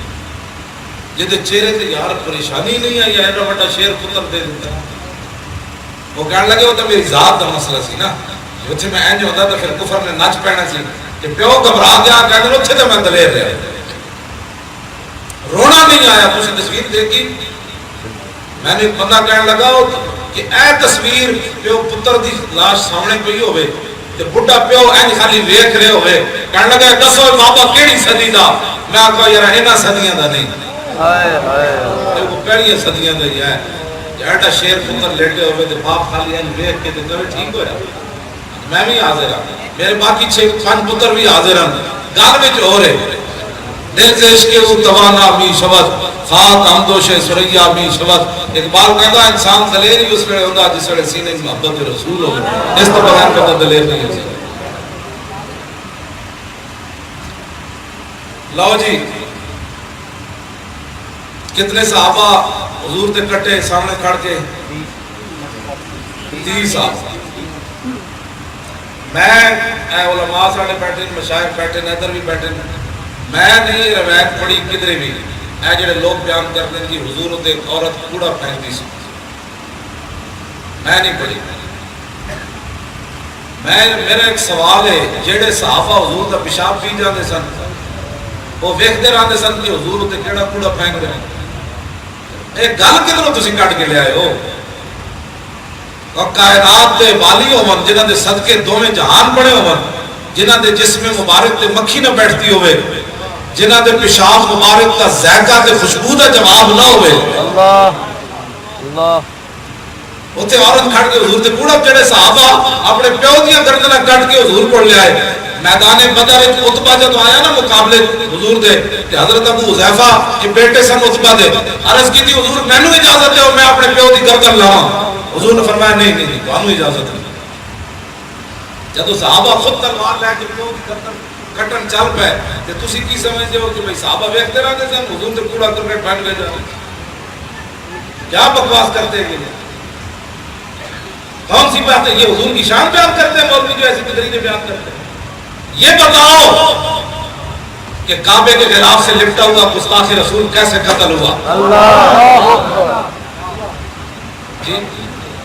جہدے چہرے تے یار پریشانی نہیں آئی ایڈا بڑا شیر پتر دے دیتا وہ کہنے لگے وہ تو میری ذات دا مسئلہ سی نا اتنے میں اینج ہوتا تو پھر کفر نے نچ پینا سی کہ پیو گھبرا گیا کہنے اتنے تو میں دلیر رہا رونا نہیں آیا تسی تصویر دیکھی میں نے ایک بندہ کہنے لگا کہ اے تصویر پیو پتر دی لاش سامنے پئی ہوئے تے بڑھا پیو اینج خالی ویکھ رہے ہوئے کہنے لگا دسو بابا کیڑی صدی دا میں آکھا یار انہاں صدیاں دا نہیں تے وہ پہلی صدیاں دا ہی ہے ایڈا شیر پتر لیٹے ہوئے تے باپ خالی اینج ویکھ کے تے کہے ٹھیک ہویا میں بھی حاضر ہوں میرے باقی 6 پتر بھی حاضر ہیں گل وچ ہو رہے دل سے عشق او توانا بھی شبد خاک ہمدوش سریا بھی شبد اقبال کہتا ہے انسان دلیر ہی اس ویلے ہوندا جس ویلے سینے میں محبت رسول ہو اس تو بغیر کہتا دلیر نہیں ہے لو جی کتنے صحابہ حضور تے کٹے سامنے کھڑ کے 30 صحابہ میں اے علماء سارے بیٹھے مشایخ بیٹھے ادھر بھی بیٹھے میں نہیں روایت پڑھی کدھر بھی اے جڑے لوگ بیان کرتے ہیں کہ حضور تے ایک عورت کوڑا پہنتی سی میں نہیں پڑھی میرا ایک سوال ہے جڑے صحابہ حضور دا پیشاب پی جاندے سن وہ ویکھدے رہندے سن کہ حضور تے کیڑا کوڑا پھینک رہے ہیں اے گل کدھروں تسی کٹ کے لے آئے ہو اور کائنات دے والی ہون جنہاں دے صدقے دوویں جہان بڑے ہون جنہاں دے جسم مبارک تے مکھی نہ بیٹھتی ہوئے جنہاں دے پیشاب مبارک دا ذائقہ تے خوشبو دا جواب نہ ہوئے اللہ اللہ اوتھے عورت کھڑ کے حضور تے کوڑا جڑے صحابہ اپنے پیو دیاں گردناں کٹ کے حضور کول لے آئے میدان بدر وچ عتبہ جب آیا نا مقابلے حضور دے تے حضرت ابو حذیفہ کے بیٹے سن عتبہ دے عرض کیتی حضور مینوں اجازت دیو میں اپنے پیو دی گردن لاواں حضور نے فرمایا نہیں تانوں اجازت نہیں جدو صحابہ خود تلوار لے کے پیو دی گردن کٹن چل پے تے تسی کی سمجھدے ہو کہ بھئی صحابہ ویکھتے رہندے سن حضور تے کوڑا کر کے پھینک لے جاندے کیا بکواس کرتے ہیں کون سی بات ہے یہ حضور کی شان بیان کرتے ہیں مولوی جو ایسی تقریریں بیان کرتے ہیں یہ بتاؤ کہ کعبے کے غلاف سے لپٹا ہوا گستاخ رسول کیسے قتل ہوا اللہ جی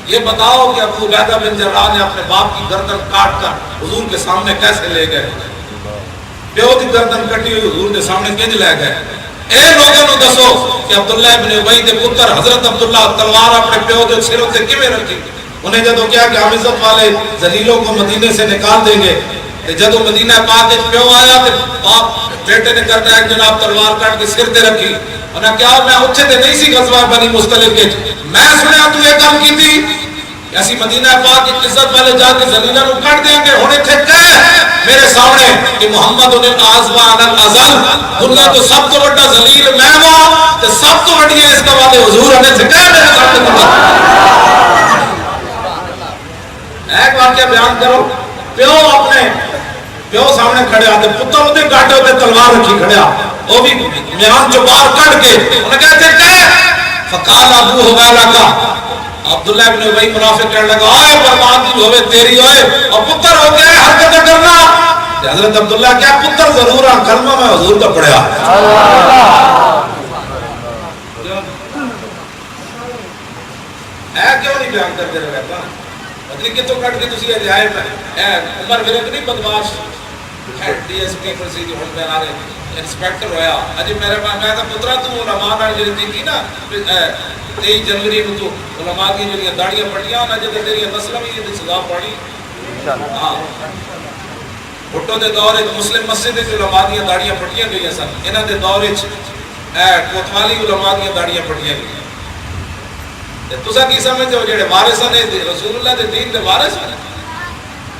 یہ بتاؤ کہ ابو عبیدہ بن جراح نے اپنے باپ کی گردن کاٹ کر حضور کے سامنے کیسے لے گئے پیو کی گردن کٹی ہوئی حضور کے سامنے کنج لے گئے اے لوگوں نے دسو کہ عبداللہ ابن ابی دے پتر حضرت عبداللہ تلوار اپنے پیو کے سروں سے کیویں رکھی انہیں جدو کیا کہ ہم عزت والے ذلیلوں کو مدینے سے نکال دیں گے جدو مدینہ پاک پیو آیا تو باپ بیٹے نے کرتا ہے جناب تلوار کاٹ کے سر تے رکھی انہیں کیا میں اچھے تے نہیں سی غزوہ بنی مستلق کے میں سنیا تو یہ کام کی تھی ایسی مدینہ پاک کی عزت والے جا کے ذلیلوں کو کاٹ دیں گے ہونے تھے کہے میرے سامنے کہ محمد انہیں آزوا عن الازل دنیا تو سب تو بڑا ذلیل میں ہوں تو سب تو بڑی ہے اس کا والے حضور ہونے تھے کہے میرے سامنے ایک واقعہ بیان کرو پیو اپنے پیو سامنے کھڑے آتے پتر ہوتے کاٹے ہوتے تلوار رکھی کھڑے آتے وہ بھی میان جو باہر کٹ کے انہیں کہتے کہ فقال ابو حویلہ کا عبداللہ ابن ابی منافق کہنے لگا آئے بربادی ہوئے تیری ہوئے اور پتر ہو گیا حرکت کرنا. حضرت عبداللہ کیا پتر ضرور ہے کلمہ میں حضور کا پڑھیا. اے کیوں نہیں بیان کرتے رہے گا مطلب کہ تو کٹ کے تسی اے آئے میں عمر ورک نہیں بدماش ڈی ایس پی پر سی ہن میں آ رہے انسپیکٹر ہویا اج میرے میں کہا پترا تو علماء نال جڑی تھی نا 23 جنوری نو تو علماء کی جڑی داڑیاں پٹیاں نہ جے تیری نسل بھی یہ سزا پڑی انشاءاللہ. ہاں بھٹو دے دور وچ مسلم مسجد وچ علماء دی داڑیاں پٹیاں گئیاں سن. انہاں دے دور وچ کوتوالی علماء دی داڑیاں پٹیاں گئیاں. تے تساں کی سمجھدے ہو جڑے وارث نے رسول اللہ دے دین دے وارث ہیں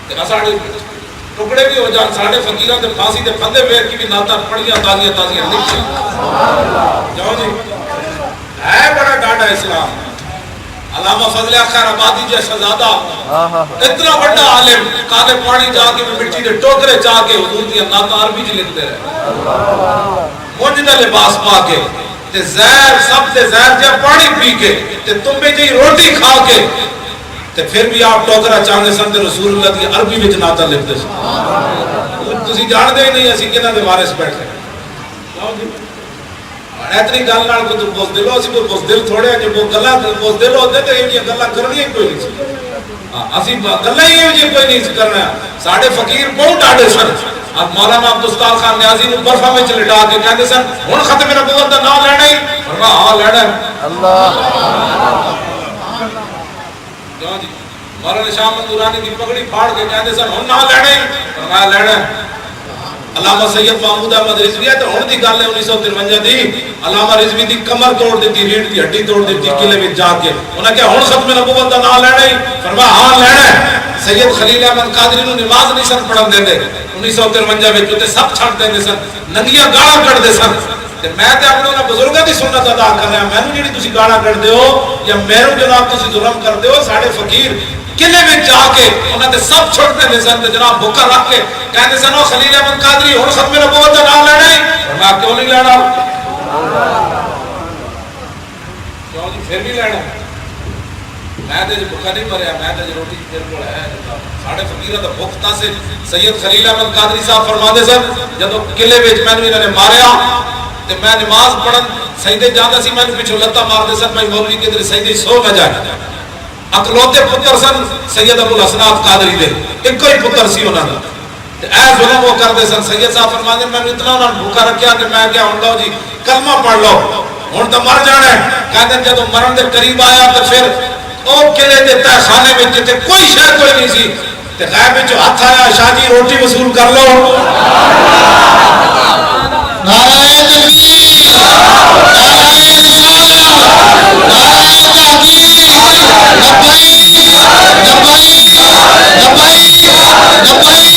تے اساڑے ٹکڑے بھی ہو جان ساڑے فقیراں دے پھانسی دے پھندے ویکھ کے بھی نعتاں پڑھیاں تازیاں تازیاں لکھیاں. جاؤ جی ہے بڑا ڈاڈا اسلام. علامہ فضل خیر آبادی جیسا شہزادہ اتنا بڑا عالم کالے پانی جا کے مٹی دے ٹوکرے چاہ کے حضور دی نعت عربی چ لکھتے رہے مونج دا لباس پا کے تے زہر سب تے زہر جا پانی پی کے تے تمبے جی روٹی کھا کے تے پھر بھی آپ ٹوکرا چاہنے سن تے رسول اللہ دی عربی وچ نعت لکھتے سن. تسی جان دے نہیں اسی کنہاں دے وارث بیٹھے اتنی گل نال کو تو بزدل ہو اسی کوئی بزدل تھوڑے ہیں جو گلاں بزدل ہوتے تے یہ گلاں کرنی کوئی نہیں سی. اسی گلاں ہی یہ کوئی نہیں کرنا. ساڈے فقیر بہت ڈاڈے سن. اب مولانا عبدالستار خان نیازی نو برفا وچ لٹا کے کہندے سن ہن ختم نبوت دا نام لینا ہی فرمایا ہاں لینا اللہ. کیوں جی مولانا شاہ مندورانی دی پگڑی پھاڑ کے کہندے سن ہن نام لینا ہی فرمایا لینا. علامہ سید محمود احمد رضوی ہے تو ہن دی گل ہے 1953 دی. علامہ رضوی دی کمر توڑ دیتی ریڑھ دی ہڈی توڑ دیتی قلعے وچ جا کے انہاں کہ ہن ختم نبوت دا نام لینا ہی فرمایا ہاں لینا. سید خلیل احمد قادری نو نماز نہیں سن پڑھن دیندے 1953 وچ تے سب چھڈ دیندے سن ننگیاں گالاں کڈدے سن. تے میں تے اپنے انہاں بزرگاں دی سنت ادا کر رہا مینوں جڑی تسی گالاں کڈدے ہو یا میروں جناب تسی ظلم کردے ہو ساڈے فقیر قلعے میں جا کے انہاں تے سب چھوڑ دیندے سن تے جناب بھوکا رکھ کے کہندے سن او خلیل احمد قادری ہن ختم نبوت دا نام لینا ہے فرمایا کیوں نہیں لینا کیوں جی پھر بھی لینا. میں تے بھوکا نہیں مریا میں تے روٹی میرے کول ہے ساڈے فقیراں دا بھوک تا سے. سید خلیل احمد قادری صاحب فرماندے سن جدوں قلعے وچ مینوں انہاں نے ماریا تے میں نماز پڑھن سجدے جاندا سی مینوں پیچھے لتاں ماردے سن بھائی مولوی کدھر سجدے سو نہ جائے. اکلوتے پتر سن سید ابو الحسنات قادری دے ایک ہی پتر سی انہاں دا تے اے ظلم وہ کردے سن. سید صاحب فرماندے میں اتنا انہاں بھوکا رکھیا کہ میں کیا ہن لو جی کلمہ پڑھ لو ہن تو مر جانا ہے. کہندے جدوں مرن دے قریب آیا تے پھر او قلعے دے تہ خانے وچ تے کوئی شے کوئی نہیں سی تے غیب وچ ہاتھ آیا شاہ جی روٹی وصول کر لو. نعرہ تکبیر نعرہ رسالت نعرہ تحقیق لبیک لبیک لبیک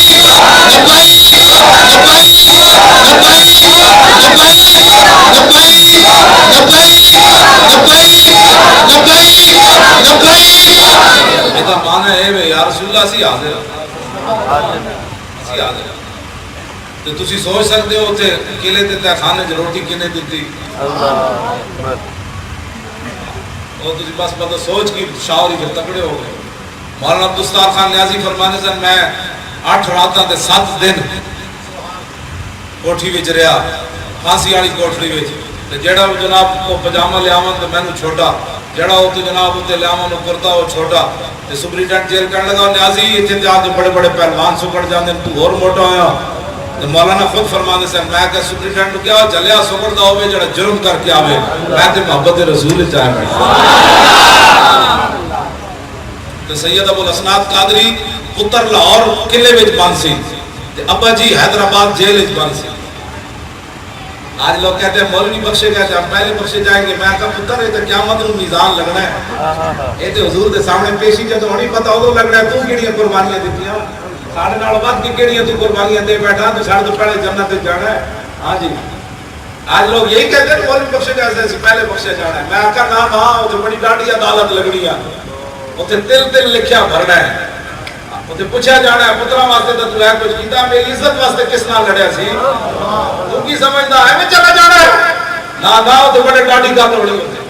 لبیک ایدا مانا ہے یا رسول اللہ سی حاضر سی حاضر تو تسی سوچ سکتے ہو تے قلعے تے تے خانے وچ روٹی کنے دتی او تسی بس پتہ سوچ کی شاعری پھر تکڑے ہو گئے. مولانا عبدالستار خان نیازی فرمانے سن میں 8 راتاں تے 7 دن کوٹھی وچ رہیا پھانسی والی کوٹھی وچ تے جیڑا جناب کو پجامہ لیاواں تے مینوں چھوٹا جڑا او تے جناب تے لیاواں نو کرتا او چھوٹا تے سپرینٹینڈنٹ جیل کہن لگا نیازی ایتھے تے آ کے بڑے بڑے پہلوان سکڑ جاندے تو اور موٹا ہویا. تے مولانا خود فرماندے سن میں کہ سپرینٹینڈنٹ کیا چلیا سکڑدا ہوے جڑا جرم کر کے آوے میں تے محبت رسول چاہے بیٹھا. تے سید ابو الحسنات قادری پتر لاہور قلعے وچ بند سی تے ابا جی حیدرآباد جیل وچ بند سی. آج لوگ کہتے ہیں مولوی بخشے گا ہم پہلے بخشے جائیں گے. میں کہا پتر یہ تو قیامت نو میزان لگنا ہے یہ تو حضور دے سامنے پیشی جدوں ہونی پتہ ادو لگنا ہے تو کیڑیاں قربانیاں دتیاں ساڈے نال ود کے کیڑیاں تو قربانیاں دے بیٹھا تو ساڈے تو پہلے جنت تے جانا ہے. ہاں جی آج لوگ یہی کہتے ہیں مولوی بخشے گا ایسے پہلے بخشے جانا ہے. میں کہا نہ نہ اوتھے بڑی ڈاڈی عدالت لگنی ہے اوتھے تل تل لکھیا بھرنا ہے اوتھے پوچھا جانا ہے پتراں واسطے تے تو ہے کچھ کیتا میری عزت واسطے کس نال لڑیا سی تو کی سمجھدا ہے میں چلا جانا ہے نہ نہ اوتھے بڑے ڈاڈی گل ہونی ہوندی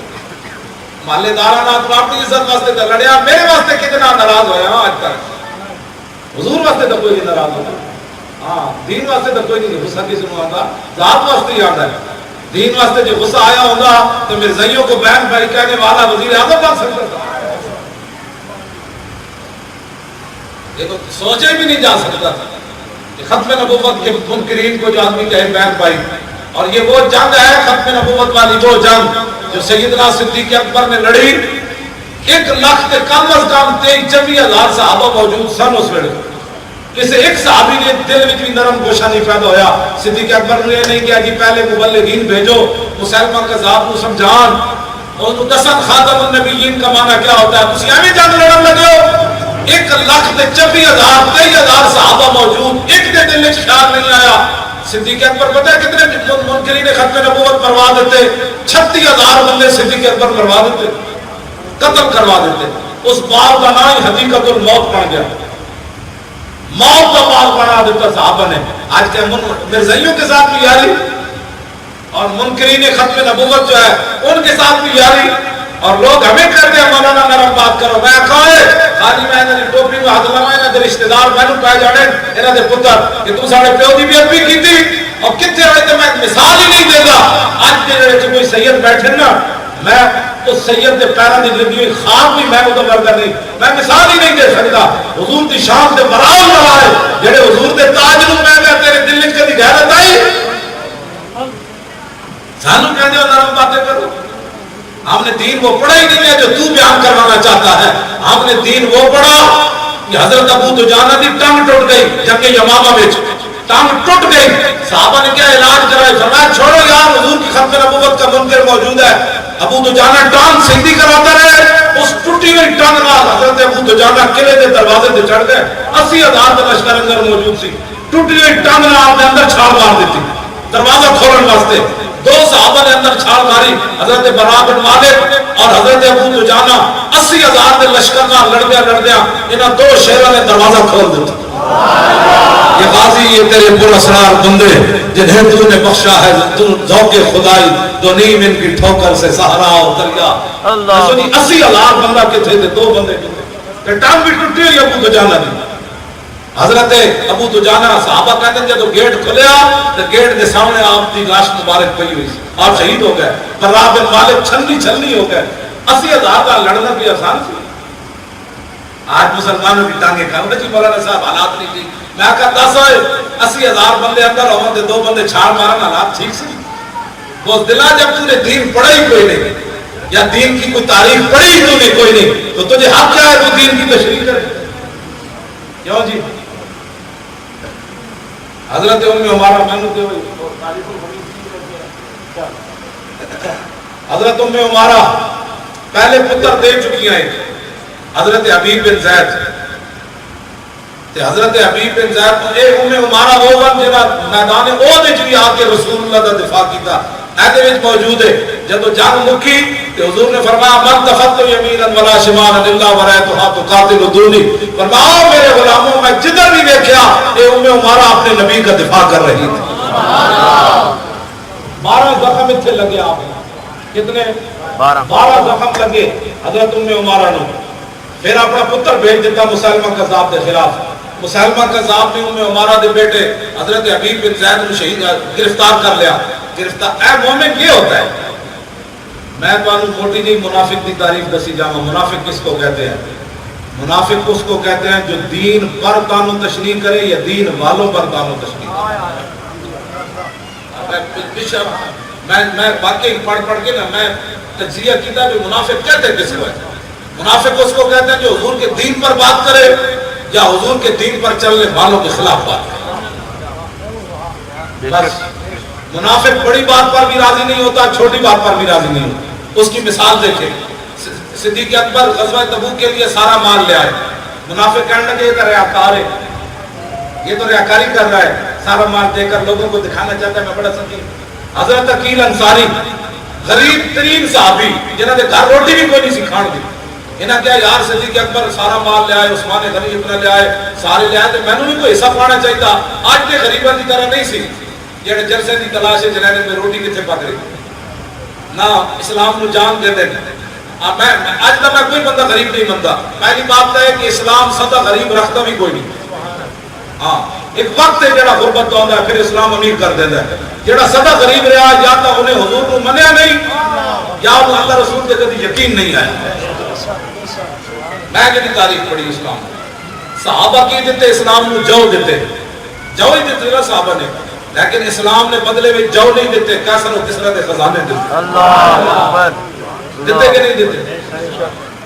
محلے دارانہ تو اپنی عزت واسطے تو لڑیا، میرے واسطے کتنا ناراض ہویا آج تک؟ حضور واسطے تو کوئی نہیں ناراض ہوتا، ہاں دین واسطے تو کوئی نہیں غصہ کسی نے آتا، ذات واسطے ہی آتا ہے۔ دین واسطے جو غصہ آیا ہوگا تو مرزائیوں کو بہن بھائی کہنے والا وزیر اعظم بن سکتا تھا، یہ تو سوچے بھی نہیں جا سکتا تھا کہ ختم نبوت کے منکرین کو جو آدمی کہے بہن بھائی۔ اور یہ وہ جنگ ہے ختم نبوت والی، وہ جنگ جو سیدنا صدیق اکبر نے لڑی، 1,00,000 کے کم از کم 23,000 صحابہ موجود سن اس ویلے، کسی ایک صحابی نے دل میں بھی نرم گوشہ نہیں پیدا ہویا۔ صدیق اکبر نے نہیں کیا جی پہلے مبلغین بھیجو، مسلمہ قذاب کو سمجھان، اور دسن خاتم النبیین کا معنی کیا ہوتا ہے، تسی ہمیں جنگ لڑن لگے ہو، 1,24,000 23,000 صحابہ موجود، ایک دے دل میں خیال نہیں آیا۔ صدیق اکبر پتہ ہے کتنے منکرین ختم نبوت مروا دیتے؟ 36,000 بندے صدیق اکبر مروا دیتے، قتل کروا دیتے۔ اس باب کا نام ہی حدیقت الموت پڑ گیا، موت کا باب بنا دیتا صحابہ نے۔ آج کے مرزائیوں کے ساتھ بھی یاری اور منکرین ختم نبوت جو ہے ان کے ساتھ بھی یاری، اور لوگ ہمیں کہتے ہیں مولانا نرم بات کرو، میں کہے خالی میں نے ٹوپی میں ہاتھ لگایا نہ رشتہ دار میں نے پائے جانے انہاں دے پتر کہ تو ساڈے پیو دی بیعت بھی کیتی اور کتے ہوئے تے میں مثال ہی نہیں دیندا۔ اج دے جڑے کوئی سید بیٹھے نا، میں اس سید دے پیراں دی لگی ہوئی خواب بھی میں اودوں ورگا نہیں، میں مثال ہی نہیں دے سکتا۔ حضور دی شان تے برابر لگائے جڑے حضور دے تاج نوں میں گیا تیرے دل وچ کدی غیرت آئی؟ سانو کہندے ہو نرم باتیں کرو، ہم نے دین وہ پڑھا ہی نہیں ہے جو تو بیان کروانا چاہتا ہے۔ ہم نے دین وہ پڑھا کہ حضرت ابو دجانہ دی ٹنگ ٹوٹ گئی جنگ یمامہ میں، ٹنگ ٹوٹ گئی، صحابہ نے کیا علاج کرائے، فرمایا چھوڑو یار حضور کی ختم نبوت کا منکر موجود ہے۔ ابو دجانہ ٹانگ سیدھی کراتا رہے، اس ٹوٹی ہوئی ٹانگ نال حضرت ابو دجانہ قلعے دے دروازے تے چڑھ گئے، 80,000 کا لشکر اندر موجود سی، ٹوٹی ہوئی ٹانگ نال دے اندر چھال مار دیتی دروازہ کھولن واسطے۔ 2 صحابہ نے اندر چھال ماری، حضرت براء بن مالک اور حضرت ابو دجانہ 80,000 کے لشکر نال لڑدیا انہاں 2 شیراں نے دروازہ کھول دیتا۔ یہ غازی یہ تیرے پراسرار بندے جنہیں تو نے بخشا ہے تو ذوق خدائی، دو نیم ان کی ٹھوکر سے صحرا و دریا۔ اللہ 80,000 بندہ کتنے تھے، 2 بندے کتنے، ٹانگ بھی ٹوٹی ہوئی ابو دجانہ دی۔ حضرت ابو دجانہ صحابہ کہتے ہیں جب گیٹ کھلیا تو گیٹ کے سامنے آپ کی لاش مبارک پئی ہوئی، آپ شہید ہو گئے۔ براء بن مالک چھلنی ہو گئے۔ 80,000 کا لڑنا بھی آسان سی؟ آج مسلمانوں کی ٹانگیں کھاؤ جی مولانا صاحب حالات نہیں ٹھیک، میں کہا 10 ہوئے 80,000 بندے اندر ہوں تو 2 بندے چھاڑ مارن، حالات ٹھیک سی؟ وہ دلا جب تو نے دین پڑھا ہی کوئی نہیں یا دین کی کوئی تاریخ پڑھی ہی تو نے کوئی نہیں، تو تجھے حق کیا ہے تو دین کی تشریح کرے؟ کیوں جی؟ حضرت عمارہ حضرت عمارہ پہلے پتر دے چکی ہیں، حضرت حبیب بن زید، حضرت حبیب بن زید کو اے عمارہ وہ ون جنہ میدان احد وچ بھی آ کے رسول اللہ دا دفاع کیتا، ایدے وچ موجود ہے۔ جب جنگ مکی تو حضور نے فرمایا من تفت یمینا ولا شمالا الا ورأیتها تقاتل دونی، فرمایا میرے غلاموں میں جدھر بھی دیکھا اے عمارہ اپنے نبی کا دفاع کر رہی تھی۔ 12 زخم اتنے لگے آپ کتنے؟ 12 زخم لگے حضرت عمارہ نے۔ پھر اپنا پتر بھیج دیتا مسلمہ قذاب کے خلاف۔ مسلمہ قذاب نے عمارہ دے بیٹے حضرت حبیب بن زید کو شہید گرفتار کر لیا۔ اے مومن یہ ہوتا ہے، میں تو موٹی جی منافق کی تعریف دسی جاؤں۔ منافق کس کو کہتے ہیں؟ منافق اس کو کہتے ہیں جو دین پر تانو تشریح کرے یا دین والوں پر تانو تشریح کرے۔ میں واقعی پڑھ کے نا میں تجزیہ کیتا کہ منافق کہتے ہیں کس کو ہے؟ منافق اس کو کہتے ہیں جو حضور کے دین پر بات کرے یا حضور کے دین پر چلنے والوں کے خلاف بات کرے۔ بس منافق بڑی بات پر بھی راضی نہیں ہوتا، چھوٹی بات پر بھی راضی نہیں ہوتا۔ اس کی مثال دیکھیں، صدیق اکبر غزوہ تبوک کے لیے سارا مال لے آئے، منافق کہنے لگے یہ تو ریاکار ہے، یہ تو ریاکاری کر رہا ہے، سارا مال دے کر لوگوں کو دکھانا چاہتا ہے میں بڑا سنگین۔ حضرت عقیل انصاری غریب ترین صحابی جنہوں نے گھر روٹی بھی کوئی نہیں سکھان دی، انہاں کیا یار صدیق اکبر سارا مال لے آئے، عثمان غنی اتنا لے آئے، سارے لے آئے تو میں نے بھی کوئی حصہ پانا چاہیے تھا۔ آج کے غریبوں کی طرح نہیں سی جڑے جلسے کی تلاش ہے جنہوں نے روٹی کتنے پک رہی نہ اسلام کو جان دے دیں اج تک میں کوئی بندہ غریب نہیں بنتا. پہلی بات ہے کہ اسلام سدا غریب رکھتا بھی کوئی نہیں. ہاں ایک وقت ہے جڑا غربت تو آتا ہے پھر اسلام امیر کر دیتا ہے. جڑا سدا غریب رہا یا تو انہیں حضور کو منیا نہیں یا انہیں اللہ رسول کے کبھی یقین نہیں آیا. میں کہ تاریخ پڑھی اسلام صحابہ کی دیتے اسلام کو جو دیتے جو ہی دیتے نا صحابہ نے, لیکن اسلام نے بدلے میں جو نہیں دیتے. کیسر و کسرا دے خزانے دیتے. اللہ اکبر. دیتے کہ نہیں دیتے؟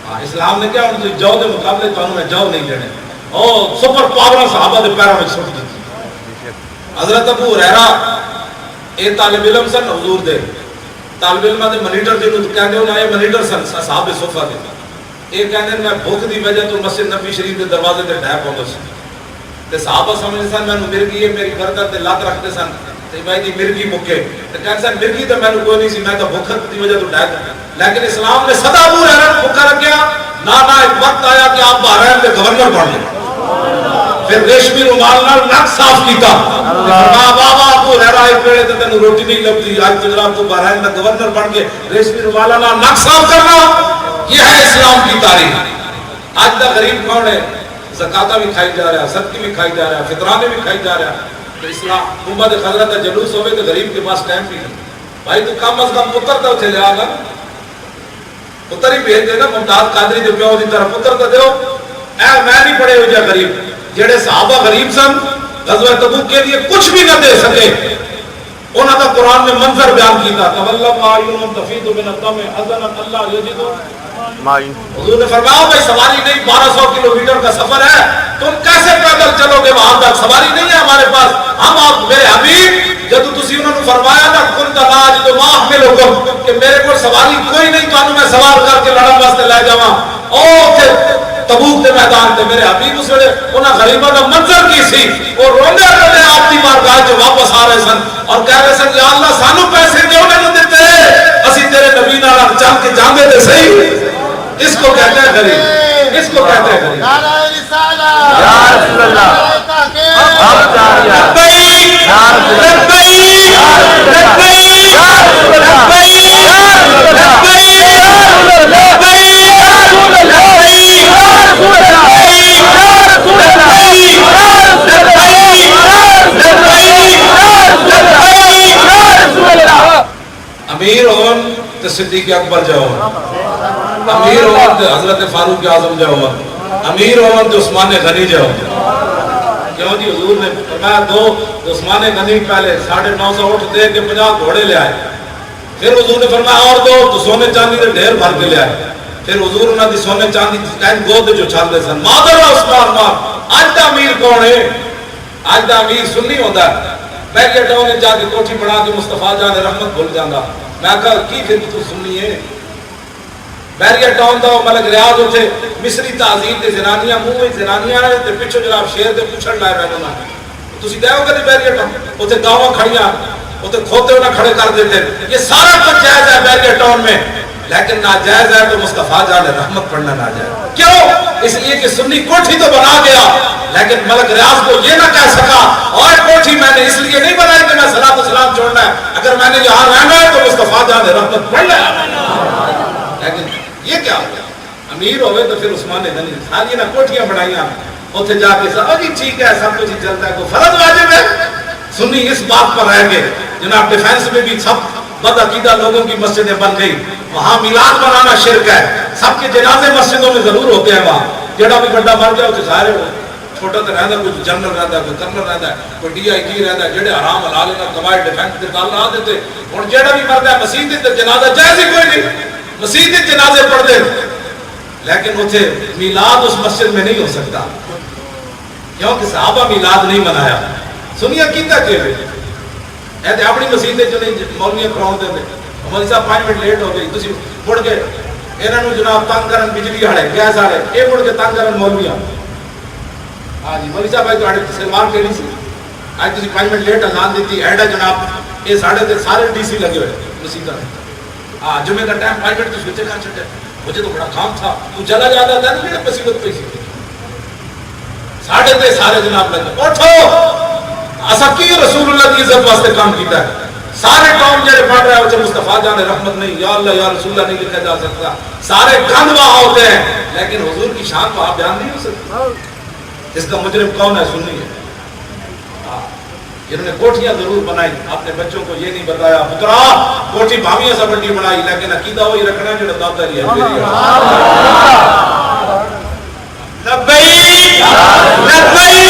ہاں اسلام نے کیا ان جو دے مقابلے تو انہوں نے جو نہیں لینے. اور سپر پاور صحابہ دے پیروں میں سٹ دیتی. حضرت ابو ہریرہ اے طالب علم سن حضور دے طالب علم دے منیٹر جنوں کہندے ہو نا یہ منیٹر سن صحابہ صفہ دے. یہ کہندے میں بھوک دی وجہ تو مسجد نبی شریف دے دروازے تے ڈھا پوندا سی تے صحابہ سمجھدے سن مینوں مرغی ہے میری گردن تے لات رکھدے سن تے بھائی جی مرغی مکے تے کہندے سن مرغی تے مینوں کوئی نہیں سی میں تو بھوک دی وجہ تو ڈھا. لیکن اسلام نے سدا ابو ہریرہ کو بھوکا رکھیا. نہ ایک وقت آیا کہ آپ بحرین دے گورنر بن گئے. پھر ریشمی رومال نال نک صاف کیتا. بابا ابو ہریرہ ایک ویلے تے تینوں روٹی نہیں لبدی اج تو جناب تو بحرین دا گورنر بن کے ریشمی رومال نال نک صاف کرنا. یہ ہے اسلام کی تاریخ. آج دا غریب کون ہے؟ زکاتہ بھی کھائی جا رہا ہے, صدقے بھی کھائی جا رہا ہے, فطرانے بھی کھائی جا رہا ہے. تو اسلام امت حضرت کا جلوس ہوئے تو غریب کے پاس ٹائم بھی نہیں. بھائی تو کم از کم پتر تو چلے آگا پتر ہی بھیج دے نا. ممتاز قادری دے پیو دی طرف پتر تو دیو. اے میں نہیں پڑے ہو جا غریب جڑے صحابہ غریب سن غزوہ تبوک کے لیے کچھ بھی نہ دے سکے. انہوں نے قرآن میں منظر بیان کیتا تولم اعینہم تفیض من الدم حزنا اللہ یجدوا. حضور نے فرمایا بھائی سواری نہیں 1200 کلومیٹر کا سفر ہے تم کیسے پیدل چلو گے وہاں تک؟ سواری نہیں ہے ہمارے پاس. ہم آپ میرے حبیب جب تسی انہوں نے فرمایا نا کن تلاج تو ما احملکم کہ میرے کو سواری کوئی نہیں تو میں سوار کر کے لڑن واسطے لے جاواں. او تبوک دے میدان تے میرے حبیب اس ویلے انہاں غریباں دا منظر کی سی. وہ روندے روندے آپ دی بارگاہ چ واپس آ رہے سن اور کہہ رہے سن یا اللہ سانو پیسے کیوں نہیں دیتے؟ اسی تیرے نبی نال چل کے جاندے تے صحیح. اس کو کہتے ہیں غریب. اس کو کہتے ہیں غریب. نعرہ رسالہ یا رسول اللہ امیر ہون تو صدیق اکبر جاؤ, امیر ہون تو حضرت فاروق اعظم جاؤ, امیر ہون تو عثمان غنی جاؤ. کیوں جی حضور نے فرمایا دو عثمان غنی پہلے 950 اونٹ دے کے 50 گھوڑے لے آئے. پھر حضور نے فرمایا اور دو تو سونے چاندی کے ڈھیر بھر کے لے آئے. پھر حضور انہوں نے سونے چاندی کہیں گود جو چھالتے سن. مادر عثمان مار. آج دا امیر کون ہے؟ آج دا امیر سنی ہوتا ہے. بیٹھے ٹاؤن نے جا کے کوٹھی بنا کے مصطفیٰ جان رحمت بھول جانا. میں کہا کی پھر تو سننی ہے؟ بیریا ٹاؤن دا ملک ریاض ہوتے مصری تعظیم دے زنانیاں منہ زنانیاں نے تے پچھو جناب شیر دے پچھڑ لائے رہے نا. تسی دیو کدی بیریا ٹاؤن اوتے گاواں کھڑیاں اوتے کھوتے انہاں کھڑے کر دیتے. یہ سارا کچھ جائز ہے بیریا ٹاؤن میں, لیکن ناجائز ہے تو مصطفیٰ جان رحمت پڑھنا ناجائز. کیوں؟ اس لیے کہ سنی کوٹھی تو بنا گیا لیکن ملک ریاض کو یہ نہ کہہ سکا اور کوٹھی میں نے اس لیے نہیں بنائی کہ میں صلاۃ و سلام چھوڑنا ہے, اگر میں نے یہاں رہنا ہے تو مصطفیٰ جان رحمت پڑھنا ہے. لیکن یہ کیا ہو گیا؟ امیر ہوئے تو پھر عثمان غنی ساری نہ کوٹھیاں بنائیاں اوتھے جا کے جی ٹھیک ہے سب کچھ چلتا ہے, کوئی فرض واجب ہے؟ سنی اس بات پر رہ گئے جناب ڈیفینس میں بھی سب بدعقیدہ لوگوں کی مسجدیں بن گئی. وہاں میلاد بنانا شرک ہے. سب کے جنازے مسجدوں میں ضرور ہوتے ہیں. وہاں جڑا بھی بڑا مر جائے تو ظاہر ہو چھوٹا تو رہتا, کوئی جنرل رہتا ہے, کوئی کرنل رہتا ہے, کوئی ڈی آئی جی رہتا ہے. جڑے حرام حلال نہ کمائے ڈیفینس کے گل نہ دیتے. ہن جڑا بھی مردا ہے مسجد تے جنازہ جائز ہی کوئی نہیں, مسجد تے جنازے پڑھتے لیکن اوتھے میلاد اس مسجد میں نہیں ہو سکتا کیونکہ صحابہ میلاد نہیں منایا. سنیا کیتا کہ اے تے اپنی مسجد جو نہیں مولویاں کراؤ دے مولوی صاحب 5 منٹ لیٹ ہو گئی تسی مڑ کے انہاں نو جناب تنگ کرن بجلی والے گیس والے اے مڑ کے تنگ کرن مولویاں. ہاں جی مولوی صاحب تہاڈی سلوار کیڑی سی اج تسی 5 منٹ لیٹ اذان دیتی ایڈا جناب اے ساڈے تے سارے ڈی سی لگے ہوئے مسجداں. ہاں جمعے کا ٹائم 5 منٹ تو سوچے کہاں چھڈے مجھے تو بڑا کام تھا تو چلا جاتا تھا نا مصیبت پئی سی ساڈے تے سارے جناب لگے. اٹھو اسا کی رسول اللہ کی عزت واسطے کام کیتا ہے. سارے قوم جڑے پڑھ رہے ہیں مصطفیٰ جان رحمت نہیں، یا اللہ یا رسول اللہ نہیں لکھا جا سکتا، سارے گند وہاں ہوتے ہیں، لیکن حضور کی شان وہاں بیان نہیں ہو سکتی۔ اس کا مجرم کون ہے؟ سنی ہے جنہوں نے کوٹھیاں ضرور بنائی، اپنے بچوں کو یہ نہیں بتایا پترا کوٹھی بھاویاں سا بڑی بنائی، لیکن عقیدہ وہی رکھنا جو دادا ہے۔ لبیک لبیک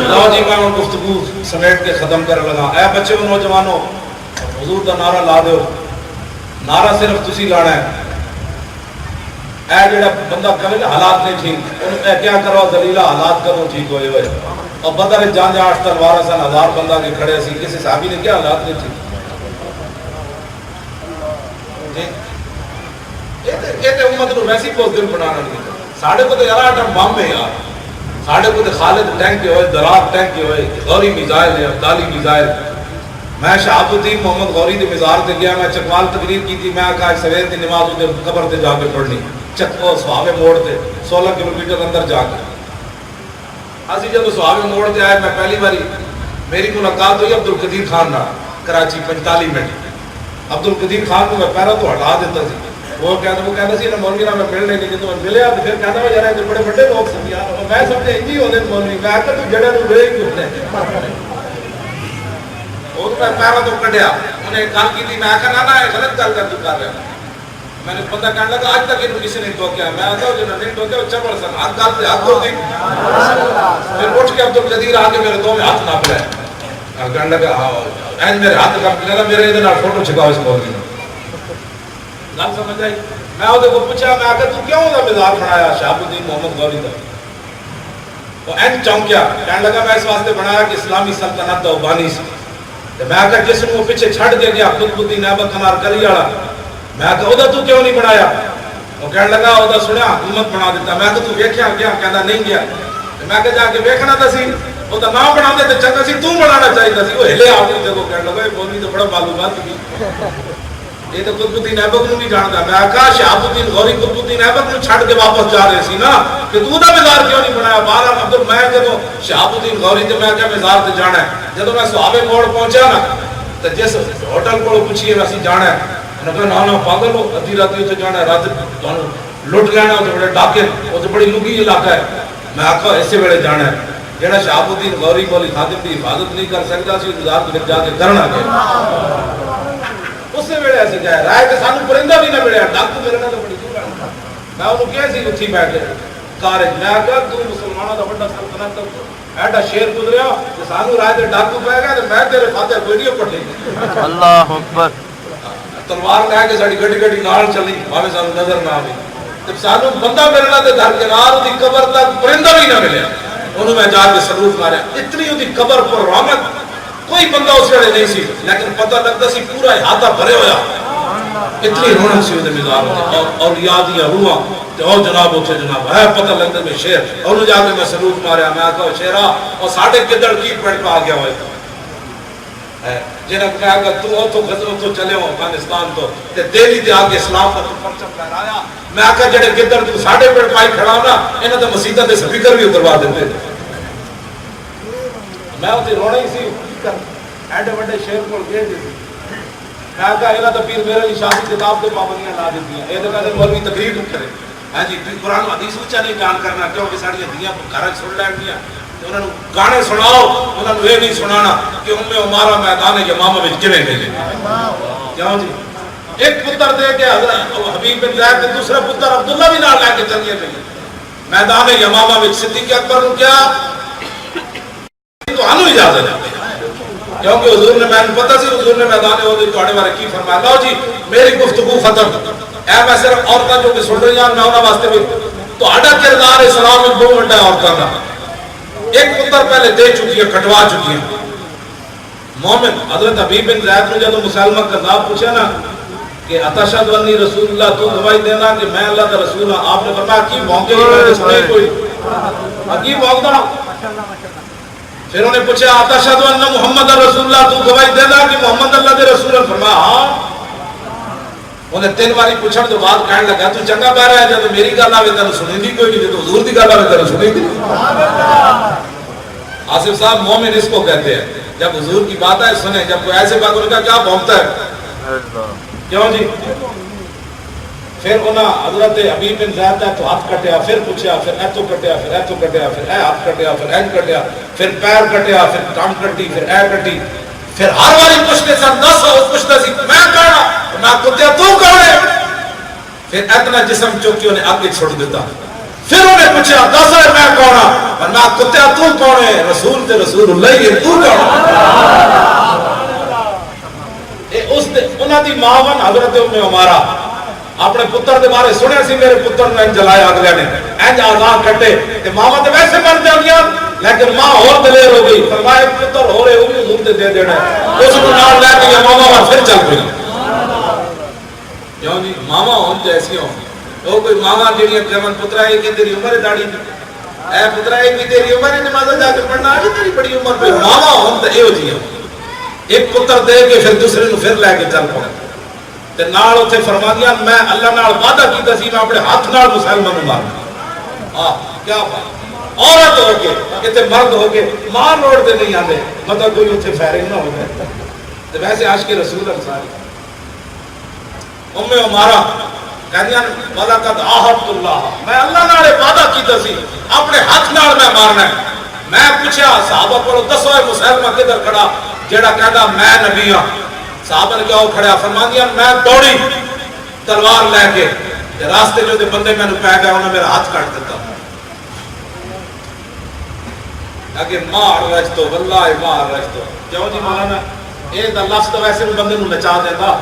لو جی میں گفتگو سمیٹ کے ختم کر لگا۔ اے بچے و نوجوانوں، حضور دا نعرہ لا دیو، نعرہ صرف تسی لانا ہے۔ اے جڑا بندہ کہے نا حالات نہیں ٹھیک، اے کیا کرو دلیلہ حالات کرو ٹھیک ہوئے ہوئے، اور بدر جان جا 8 تلوار سن 1000 بندہ کے کھڑے سی، کسی صحابی نے کیا حالات نہیں ٹھیک؟ یہ تے امت نو ویسی پوز دل بنانا نہیں، ساڑھے کو تے یار آٹم بام ہے یار، ساڑھے کو تے خالد ٹینک کے ہوئے، درار ٹینک کے ہوئے، غوری میزائل ہے، عبدالی میزائل۔ میں شہاب الدین محمد غوری دے مزار تے گیا، میں چکوال تقریر کی تھی، میں کہا سویر دی نماز ادھر قبر تے جا کے پڑھنی، چکو سوابے موڑ تے 16 کلومیٹر اندر جا کے۔ اسی جب سوابے موڑ تے آئے، میں پہلی باری میری ملاقات ہوئی عبدالقدیر خان نہ کراچی 45 منٹ۔ عبدالقدیر خان کو میں پہلا تو ہٹا دیتا سی، وہ کہتا سی نا مولوی نہ میں ملنے نہیں تو میں ملیا تو پھر کہتا ہے یار بڑے بڑے لوگ سن یار، میں سمجھے انجی ہوتے مولوی، میں کہ تو جڑے نو لے کیوں نے وہ تو میں پہلا تو کڈیا، انہیں گل کی تھی، میں کہا نا یہ غلط گل کر تو کر رہا، میں نے پتہ کہنے لگا آج تک انہوں کسی نے ٹوکیا، میں آتا ہوں جو نہیں ٹوکیا وہ چبڑ سن حق گل سے حق ہوتی۔ پھر اٹھ کے عبدالقدیر آ کے میرے دو میں ہاتھ ناپ لے، کہنے لگا این میرے ہاتھ کام کہنا میرے ادھر فوٹو چھکاؤ اس مولوی نے، گل سمجھ آئی؟ میں وہ کو پوچھا، میں آخر تو کیوں دا مزار بنایا شہاب الدین محمد غوری کا؟ وہ این چونکیا، کہنے لگا میں اس واسطے بنایا کہ اسلامی سلطنت دا بانی سی، میں آخر جس نے وہ پیچھے چھڑ دے گیا قطب الدین ایبک انار کلی والا، میں آخر او دا تو کیوں نہیں بنایا؟ وہ کہنے لگا او دا سنیا حکومت بنا دیتا، میں آخر تو ویکھیا گیا؟ کہنا نہیں گیا، میں آخر جا کے ویکھنا تا سی، وہ دا نام بنا دے تے چنگا سی، تو بنانا چاہیے سی، وہ ہلے آپ کی جگہ، کہنے لگا یہ مولوی تو بڑا معلومات کی، یہ تو قطب الدین ایبک نو نہیں جانتا۔ میں آخا شہاب الدین غوری قطب الدین ایبک نو چھڑ کے واپس جا رہے سی نا، کہ تو دا مزار کیوں نہیں بنایا؟ بہرحال عبدال میں جدو شہاب الدین غوری تے میں کیا مزار تے جانا ہے، جدو میں سوابے موڑ پہنچا نا تو جس ہوٹل کو پوچھیے ویسی جانا ہے، انہوں نے کہا نا پاگل ہو، ادھی راتی اتنے جانا ہے، رات لٹ لینا اتنے بڑے ڈاکے، اتنے بڑی لگی علاقہ ہے۔ میں آخا ایسے ویلے جانا ہے، جہاں شہاب الدین غوری مولی خادم کی حفاظت نہیں کر سکتا سی، مزار تے جا کے کرنا گیا اسے ویلے ایسے جائے رائے کہ سانو پرندہ بھی نہ ملیا، ڈاکو میرے نال بڑی دور ہے۔ میں انہوں کیا سی اتھی بیٹھے کارج، میں کہا تو مسلمانوں دا بڑا سلطنت ایڈا شیر گزریا کہ سانو رائے تے ڈاکو پہ گیا تو میں تیرے فاتح کوئی نہیں پٹے، اللہ اکبر، تلوار لے کے ساڑی گڈی گڈی نال چلی، بھاوے سانو نظر نہ آوے، جب سانو بندہ ملنا تے در کنار دی قبر تک پرندہ بھی نہ ملیا، انہوں میں جا کے سلوٹ ماریا، اتنی دی قبر پر رحمت، کوئی بندہ اس ویلے نہیں سی، لیکن پتہ لگتا سی پورا احاطہ بھرے ہویا، اتنی رونق سی ہوتے مزار ہوتے، اولیاء دیا روحاں تے او جناب ہوتے جناب ہے پتہ لگتا میں شیر، انہوں جا کے میں سلوٹ ماریا، میں آکھا شیرہ اور ساڑھے گدڑ کی پیٹ پہ آ گیا ہوئے جنہاں کہا کہ تو غزل تو چلے ہو افغانستان تو تے دہلی تے آگے اسلام کا تو پرچم لہرایا، میں آکھا جڑے گدڑ تو ساڑھے پیٹ پائی کھڑا ہونا انہاں تے مسیدہ تے سپیکر بھی اتروا دیتے تھے، میں ہوتی رونا ہی سی ایڈے وڈے شیر کو گئے تھے، میں کہا اینا تو پیر میرے لیے شادی کتاب کے پابندیاں لا دیتی ہیں، یہ تو کہتے مولوی تقریر کرے، ہاں جی قرآن حدیث اچھا نہیں بیان کرنا کیونکہ ساڑیاں دیاں گھر سن لین دیا، انہوں نے گانے سناؤ، انہوں نے یہ نہیں سنانا کہ ہمارا میدان یمامہ میں کیویں ملے، کیوں جی ایک پتر دے کے حبیب بن زید کے دوسرا پتر عبداللہ بھی نال لے کے چلیے گئے میدان یمامہ میں، صدیق اکبر نے کیا تو ہنو اجازت ہے کیونکہ حضور نے میں پتہ سی حضور نے میدان ہوتے توڑے بارے کی فرمایا، لو جی میری گفتگو ختم، اے میں صرف عورتاں جو کہ سن رہی ہیں میں انہاں واسطے بھی تو اڈا کردار اسلام میں 2 منٹ ہے عورتاں کا، ایک پتر پہلے دے چکی ہے کٹوا چکی ہے، مومن حضرت حبیب بن زید نے جب مسلمہ کذاب پوچھا نا کہ اتشہد انی رسول اللہ، تو گواہی دینا کہ میں اللہ کا رسول ہوں، آپ نے فرمایا کی بھونکے ہی میں نے سنے کوئی کی بھونکتا، پھر انہوں نے پوچھا اتشہد ان محمد رسول اللہ، تو گواہی دینا کہ محمد اللہ کے رسول ہیں، فرمایا ہاں، انہیں 3 باری پوچھنے تو بعد کہنے لگا تو چنگا پہ رہا ہے جب میری گل آئے تینوں سنی دی کوئی نہیں، تو حضور کی گل آئے تینوں سنی دی۔ آصف صاحب مومن اس کو کہتے ہیں، جب حضور کی بات ہے سنیں، جب کوئی ایسے بات ان کا کیا بھونکتا ہے کیوں جی؟ پھر انہاں حضرت حبیب بن زید ہے تو ہاتھ کٹیا، پھر پوچھا، پھر ایتو کٹیا، پھر ایتو کٹیا، پھر اے ہاتھ کٹیا، پھر این کٹیا، پھر پیر کٹیا، پھر ٹانگ کٹی، پھر اے کٹی، پھر ہر باری پوچھتے سن 10 پوچھتا سی میں کہنا میں کتیا تو کون ہے؟ پھر اتنا جسم چوکی انہیں آگے چھوڑ دیتا، پھر انہیں پوچھا 10 ہے میں کون ہوں؟ اور میں کتیا تو کون ہے؟ رسول تے رسول اللہ ہی تو کون ہے؟ انہاں دی ماون حضرت ام عمارہ اپنے پتر دے بارے سنے سی میرے پتر نے جلایا اگلے نے انج آزاد کٹے تے ماما تے ویسے مر جاندیاں لیکن ماں اور دلیر ہو گئی، فرمایا پتر ہو رہے وہ بھی حضور تے دے دینا اس کو نال لے کے ماما پھر چل پئی۔ کیوں جی ماما ہون جیسی ہوں وہ کوئی ماما جڑی کہون پترا ہے کہ تیری عمر داڑھی اے پترا ہے کہ تیری عمر نماز جا کے پڑھنا ہے تیری بڑی عمر پہ ماما ہون تے ایو جی ایک پتر دے کے پھر دوسرے نو پھر لے کے چل پڑے تے نال اوتھے فرما دیا میں اللہ نال وعدہ کیتا سی میں اپنے ہاتھ نال مسلمان نوں مارنا۔ کیا بات عورت ہو کے کتے مرد ہو کے مار روڑ دے نہیں آندے مطلب کوئی اوتھے فائرنگ نہ ہو جائے تے ویسے عاشق رسول انصاری ام عمارہ کہندیاں وَلَقَدْ عَاهَدْتُ اللَّهَ میں اللہ نال وعدہ کیتا سی اپنے ہاتھ نال میں مارنا ہے۔ میں پوچھا صحابہ کو دسو مسلمہ کدھر کھڑا جیڑا کہندا میں نبی ہاں؟ صحابہ نے کیا وہ کھڑیا فرماندیاں میں دوڑی تلوار لے کے راستے جو دے بندے میں نے پہ گئے انہوں نے میرا ہاتھ کاٹ دیتا اگے مار رجتو واللہ مار رجتو کیوں جی مولانا اے دا لفظ تو ویسے بھی بندے نو نچا دیتا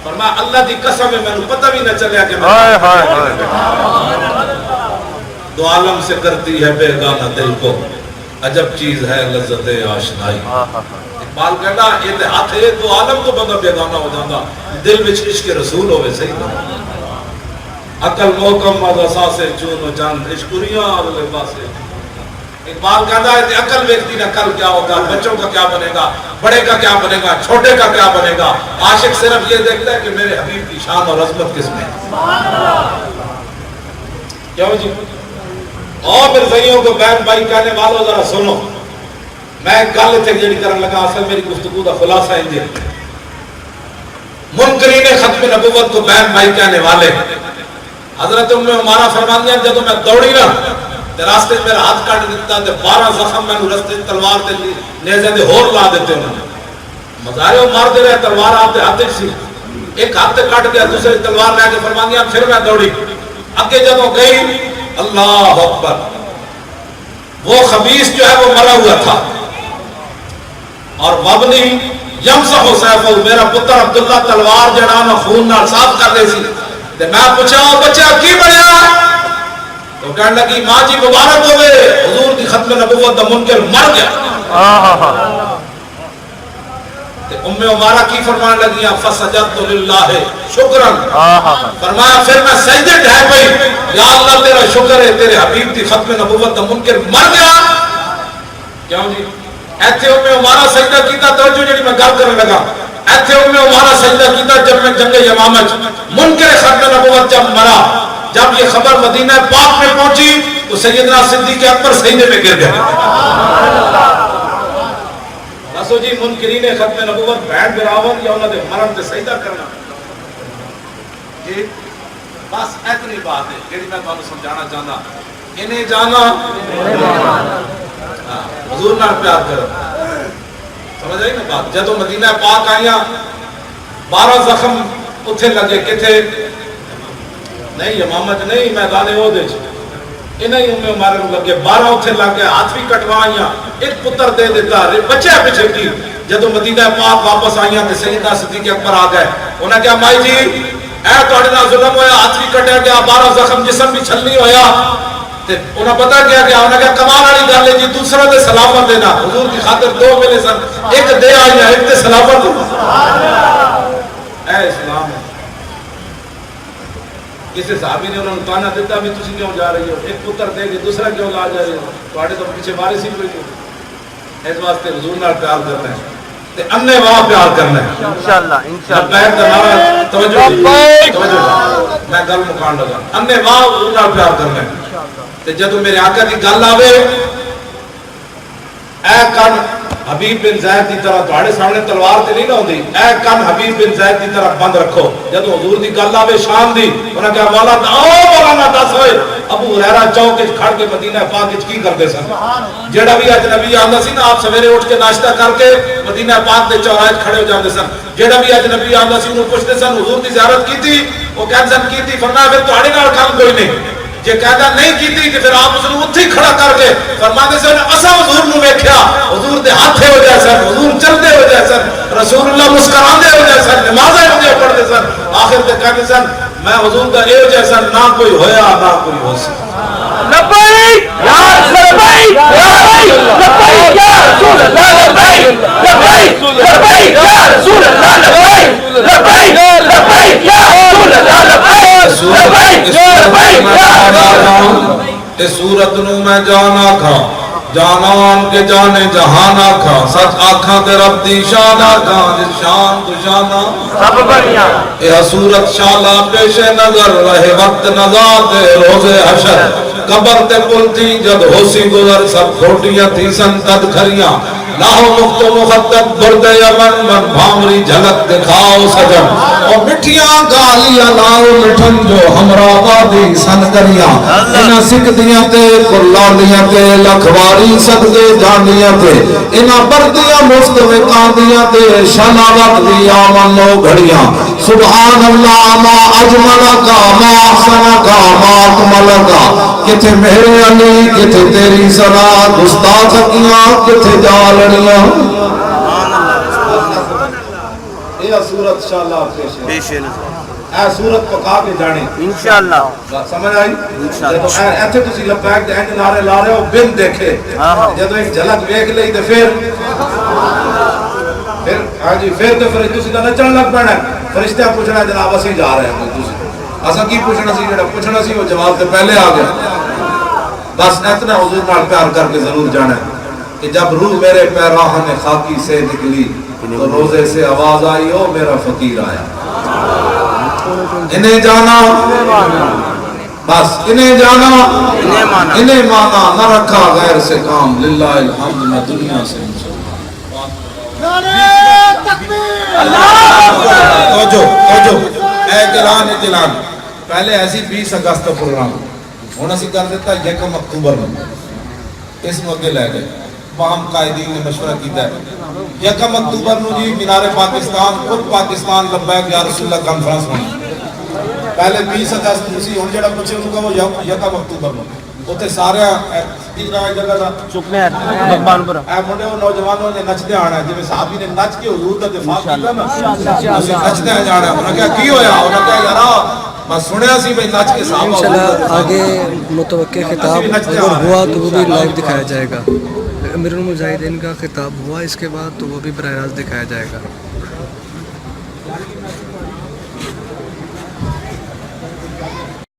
فرمایا اللہ دی قسم ہے میں نے پتہ بھی نہ چلیا کہ میں دو عالم سے کرتی ہے بیگانہ دل کو عجب چیز ہے لذت آشنائی۔ اقبال کہنا یہ ہاتھ ہے تو عالم تو بندہ بیگانہ ہو جاتا دل میں عشق رسول ہوئے صحیح نہ عقل محکم ماذا ساسے چون و جان عشقریاں اور لباسے۔ اقبال کہتا ہے عقل ویکتی نہ کل کیا ہوگا بچوں کا کیا بنے گا بڑے کا کیا بنے گا چھوٹے کا کیا بنے گا عاشق صرف یہ دیکھتا ہے کہ میرے حبیب کی شان اور عظمت کس میں کیوں جی؟ اور پھر صحیحوں کو بہن بھائی کہنے والوں ذرا سنو میں گل اتنے جڑی کرن لگا اصل میری گفتگو کا خلاصہ ہے منکرین ختم نبوت کو بہن بھائی کہنے والے حضرت ام عمارہ فرماندیاں جب میں دوڑی نا راستے میرا ہاتھ کاٹ دیتا تے 12 زخم میں راستے تلوار تے نیزے دے ہور لا دیتے انہوں نے مزارے وہ مار دے رہے تلوار آپ دے ہاتھ سی ایک ہاتھ کاٹ گیا دوسری تلوار لے کے فرماندیاں پھر میں دوڑی اگے جب گئی اللہ اکبر وہ خبیث جو ہے وہ مرا ہوا تھا اور وابنی یمسح سیفہ میرا پتر عبداللہ تلوار جڑانا خون نال صاف کر رہی سی تے میں پوچھا بچہ کی بنیا تو کہنے لگی ماں جی مبارک ہوئے حضور کی ختم نبوت دا منکر مر گیا تے ام عمارہ کی فرمان لگیاں فسجدت للہ شکرا فرمایا پھر میں سجدے ڈھہ پئی یا اللہ تیرا شکر ہے تیرے حبیب کی ختم نبوت دا منکر مر گیا کیوں جی ایتھے ام عمارہ سجدہ کیتا توجہ جڑی میں گل کرنے لگا ایتھے ام عمارہ سجدہ کیتا جب میں جنگ یمامہ منکر ختم نبوت جب مرا جب یہ خبر مدینہ پاک میں پہنچی تو سیدنا صدیق اکبر سینے میں گر گئے رسو جی منکرین ختم نبوت بہن براور یا انہوں نے مرم تے سجدہ کرنا بس اتنی بات ہے جیڑی میں تمہیں سمجھانا چاہتا انہیں جانا حضور نال پیار کرو سمجھ آئی نا بات جدو مدینہ پاک آئیاں 12 زخم اتھے لگے کتھے نہیں امامت نہیں میدان عہدے انہیں ام عمارہ لگے 12 اتھے لگے ہاتھ بھی کٹوائیاں ایک پتر دے دیتا بچے پیچھے کی جدو مدینہ پاک واپس آئیاں تے سیدنا صدیق اکبر آ گئے انہیں کہا مائی جی اے توڑے نہ ظلم ہویا ہاتھ بھی کٹے گیا 12 زخم جسم بھی چھلنی ہویا انہیں پتا کیا گیا انہیں کہا کمال والی گل ہے جی دوسرا دے سلامت دینا حضور کی خاطر 2 ملے سن ایک دے آئی ایک دے سلامت اے اسلام ہے کسی صحابی نے انہوں نے تانا دیتا بھی تسی کیوں جا رہی ہو ایک پتر دے گے دوسرا کیوں لا جا رہی ہو تو آڑے تو پیچھے بارے سی کوئی اس واسطے حضور نال پیار کرنا ہے تے انے واہ پیار کرنا ہے انشاءاللہ انشاءاللہ لبیک دا نعرہ توجہ میں گل مکان لگا انے واہ حضور نال پیار کرنا ہے تے جدوں میرے آقا دی گل آوے اے کن حبیب بن زید کی طرح تھوڑے سامنے تلوار تے نہیں ہوندی اے کن حبیب بن زید کی طرح بند رکھو جدوں حضور دی گل آوے شان دی انہاں کہا مولا مولانا دس ہوئے ابو ہریرہ چوک وچ کھڑ کے مدینہ پاک وچ کی کردے سن جیڑا بھی اجنبی آندا سی نا آپ سویرے اٹھ کے ناشتہ کر کے مدینہ پاک دے چوراہے کھڑے ہو جاندے سن جیڑا بھی اجنبی آندا سی انہوں پوچھدے سن حضور دی زیارت کیتی وہ کہندے سن کیتی فرمایا پھر تہاڈے نال کام کوئی نہیں جے کہدا نہیں کیتی کہ پھر آپ اس نوں اوتھے کھڑا کر کے فرماندے سن اساں حضور نوں ویکھیا حضور دے ہاتھ ہو جائے سن حضور چلدے ہو جائے سن رسول اللہ مسکراندے ہو جائے سن نمازیں ہو جائے پڑھدے سن آخر تے کہندے سن میں حضور دا اے جیسا نہ کوئی ہویا نہ کوئی ہو سکتا لبیک یا لبیک لبیک یا رسول اللہ لبیک لبیک لبیک یا رسول اللہ لبیک لبیک لبیک یا رسول اللہ لبیک لبیک لبیک یا اس صورت نو میں جانا کھا جانان کے جانے جہانا کھا سچ آنکھاں تے رب دی شان آکھاں جس شان تو شانہ سب بڑھیا یہ صورت شالا پیش نظر رہے وقت نظار روز حشر قبر تے پل تھی جد ہوسی گزر سب کھوٹیاں تھی سن تد کھریاں لاہو مخت و مخطط برد یمن من بھامری جھلک دکھاؤ سجن اور مٹھیاں گالیاں لاؤ مٹھن جو ہمراہ دی سن کریاں انہاں سکھ دیاں تے کلار دیاں تے لکھواری صدقے جانیاں تے انہاں بردیاں مستوکان دیاں تے شناوت دیاں منو گھڑیاں سبحان اللہ ما اجمل کا ما احسن کا ما اکمل کا کتھے میرے علی کتھے تیری سنا گستاخ کیاں کتھے جالڑیاں یہ صورت شاءاللہ پیش ہے اے صورت پکا کے جانے انشاءاللہ سمجھ آئی تو ایتھے تسی لبیک دے اینج نعرے لا رہے ہو بن دیکھے جدو ایک جھلک ویکھ لئی تے پھر ہاں جی پھر تو تسی دا نچن لگ پڑنا فرشتہ پوچھنا جناب اسی جا رہے ہیں تسی اساں کی پوچھنا سی جڑا پوچھنا سی وہ جواب تے پہلے آ گیا بس اتنا حضور نال پیار کر کے ضرور جانا ہے کہ جب روح میرے پیراہن خاکی سے نکلی تو روزے سے آواز آئی او میرا فقیر آیا انہیں جانا بس انہیں جانا انہیں مانا نہ رکھا غیر سے کام للہ الحمد میں دنیا سے اے جلان پہلے ایسی 20 اگست پروگرام ہونا سی کر دیتا 1 اکتوبر میں اس موقع لے گئے باہم قائدین نے مشورہ کیتا ہے 1 اکتوبر نو جی مینار پاکستان خود پاکستان لبیک یا رسول اللہ کانفرنس ہونی پہلے 20 اگست اسی ہن جڑا پوچھے انہوں کا وہ 1 اکتوبر نو اوتے سارے جگہ دا چکنے ہیں بغبان پر اے منڈے نوجوانوں نے نچدے آنا جویں صحابی نے نچ کے حضور دا دفاع کیتا نا اسی نچدے جانا انہاں کہا کی ہویا انہاں کہا یارا میں سنیا سی بھئی نچ کے صحابہ انشاءاللہ آگے متوقع خطاب اگر ہوا تو وہ بھی لائیو دکھایا جائے گا امیر المجاہدین کا خطاب ہوا اس کے بعد تو وہ بھی براہ راست دکھایا جائے گا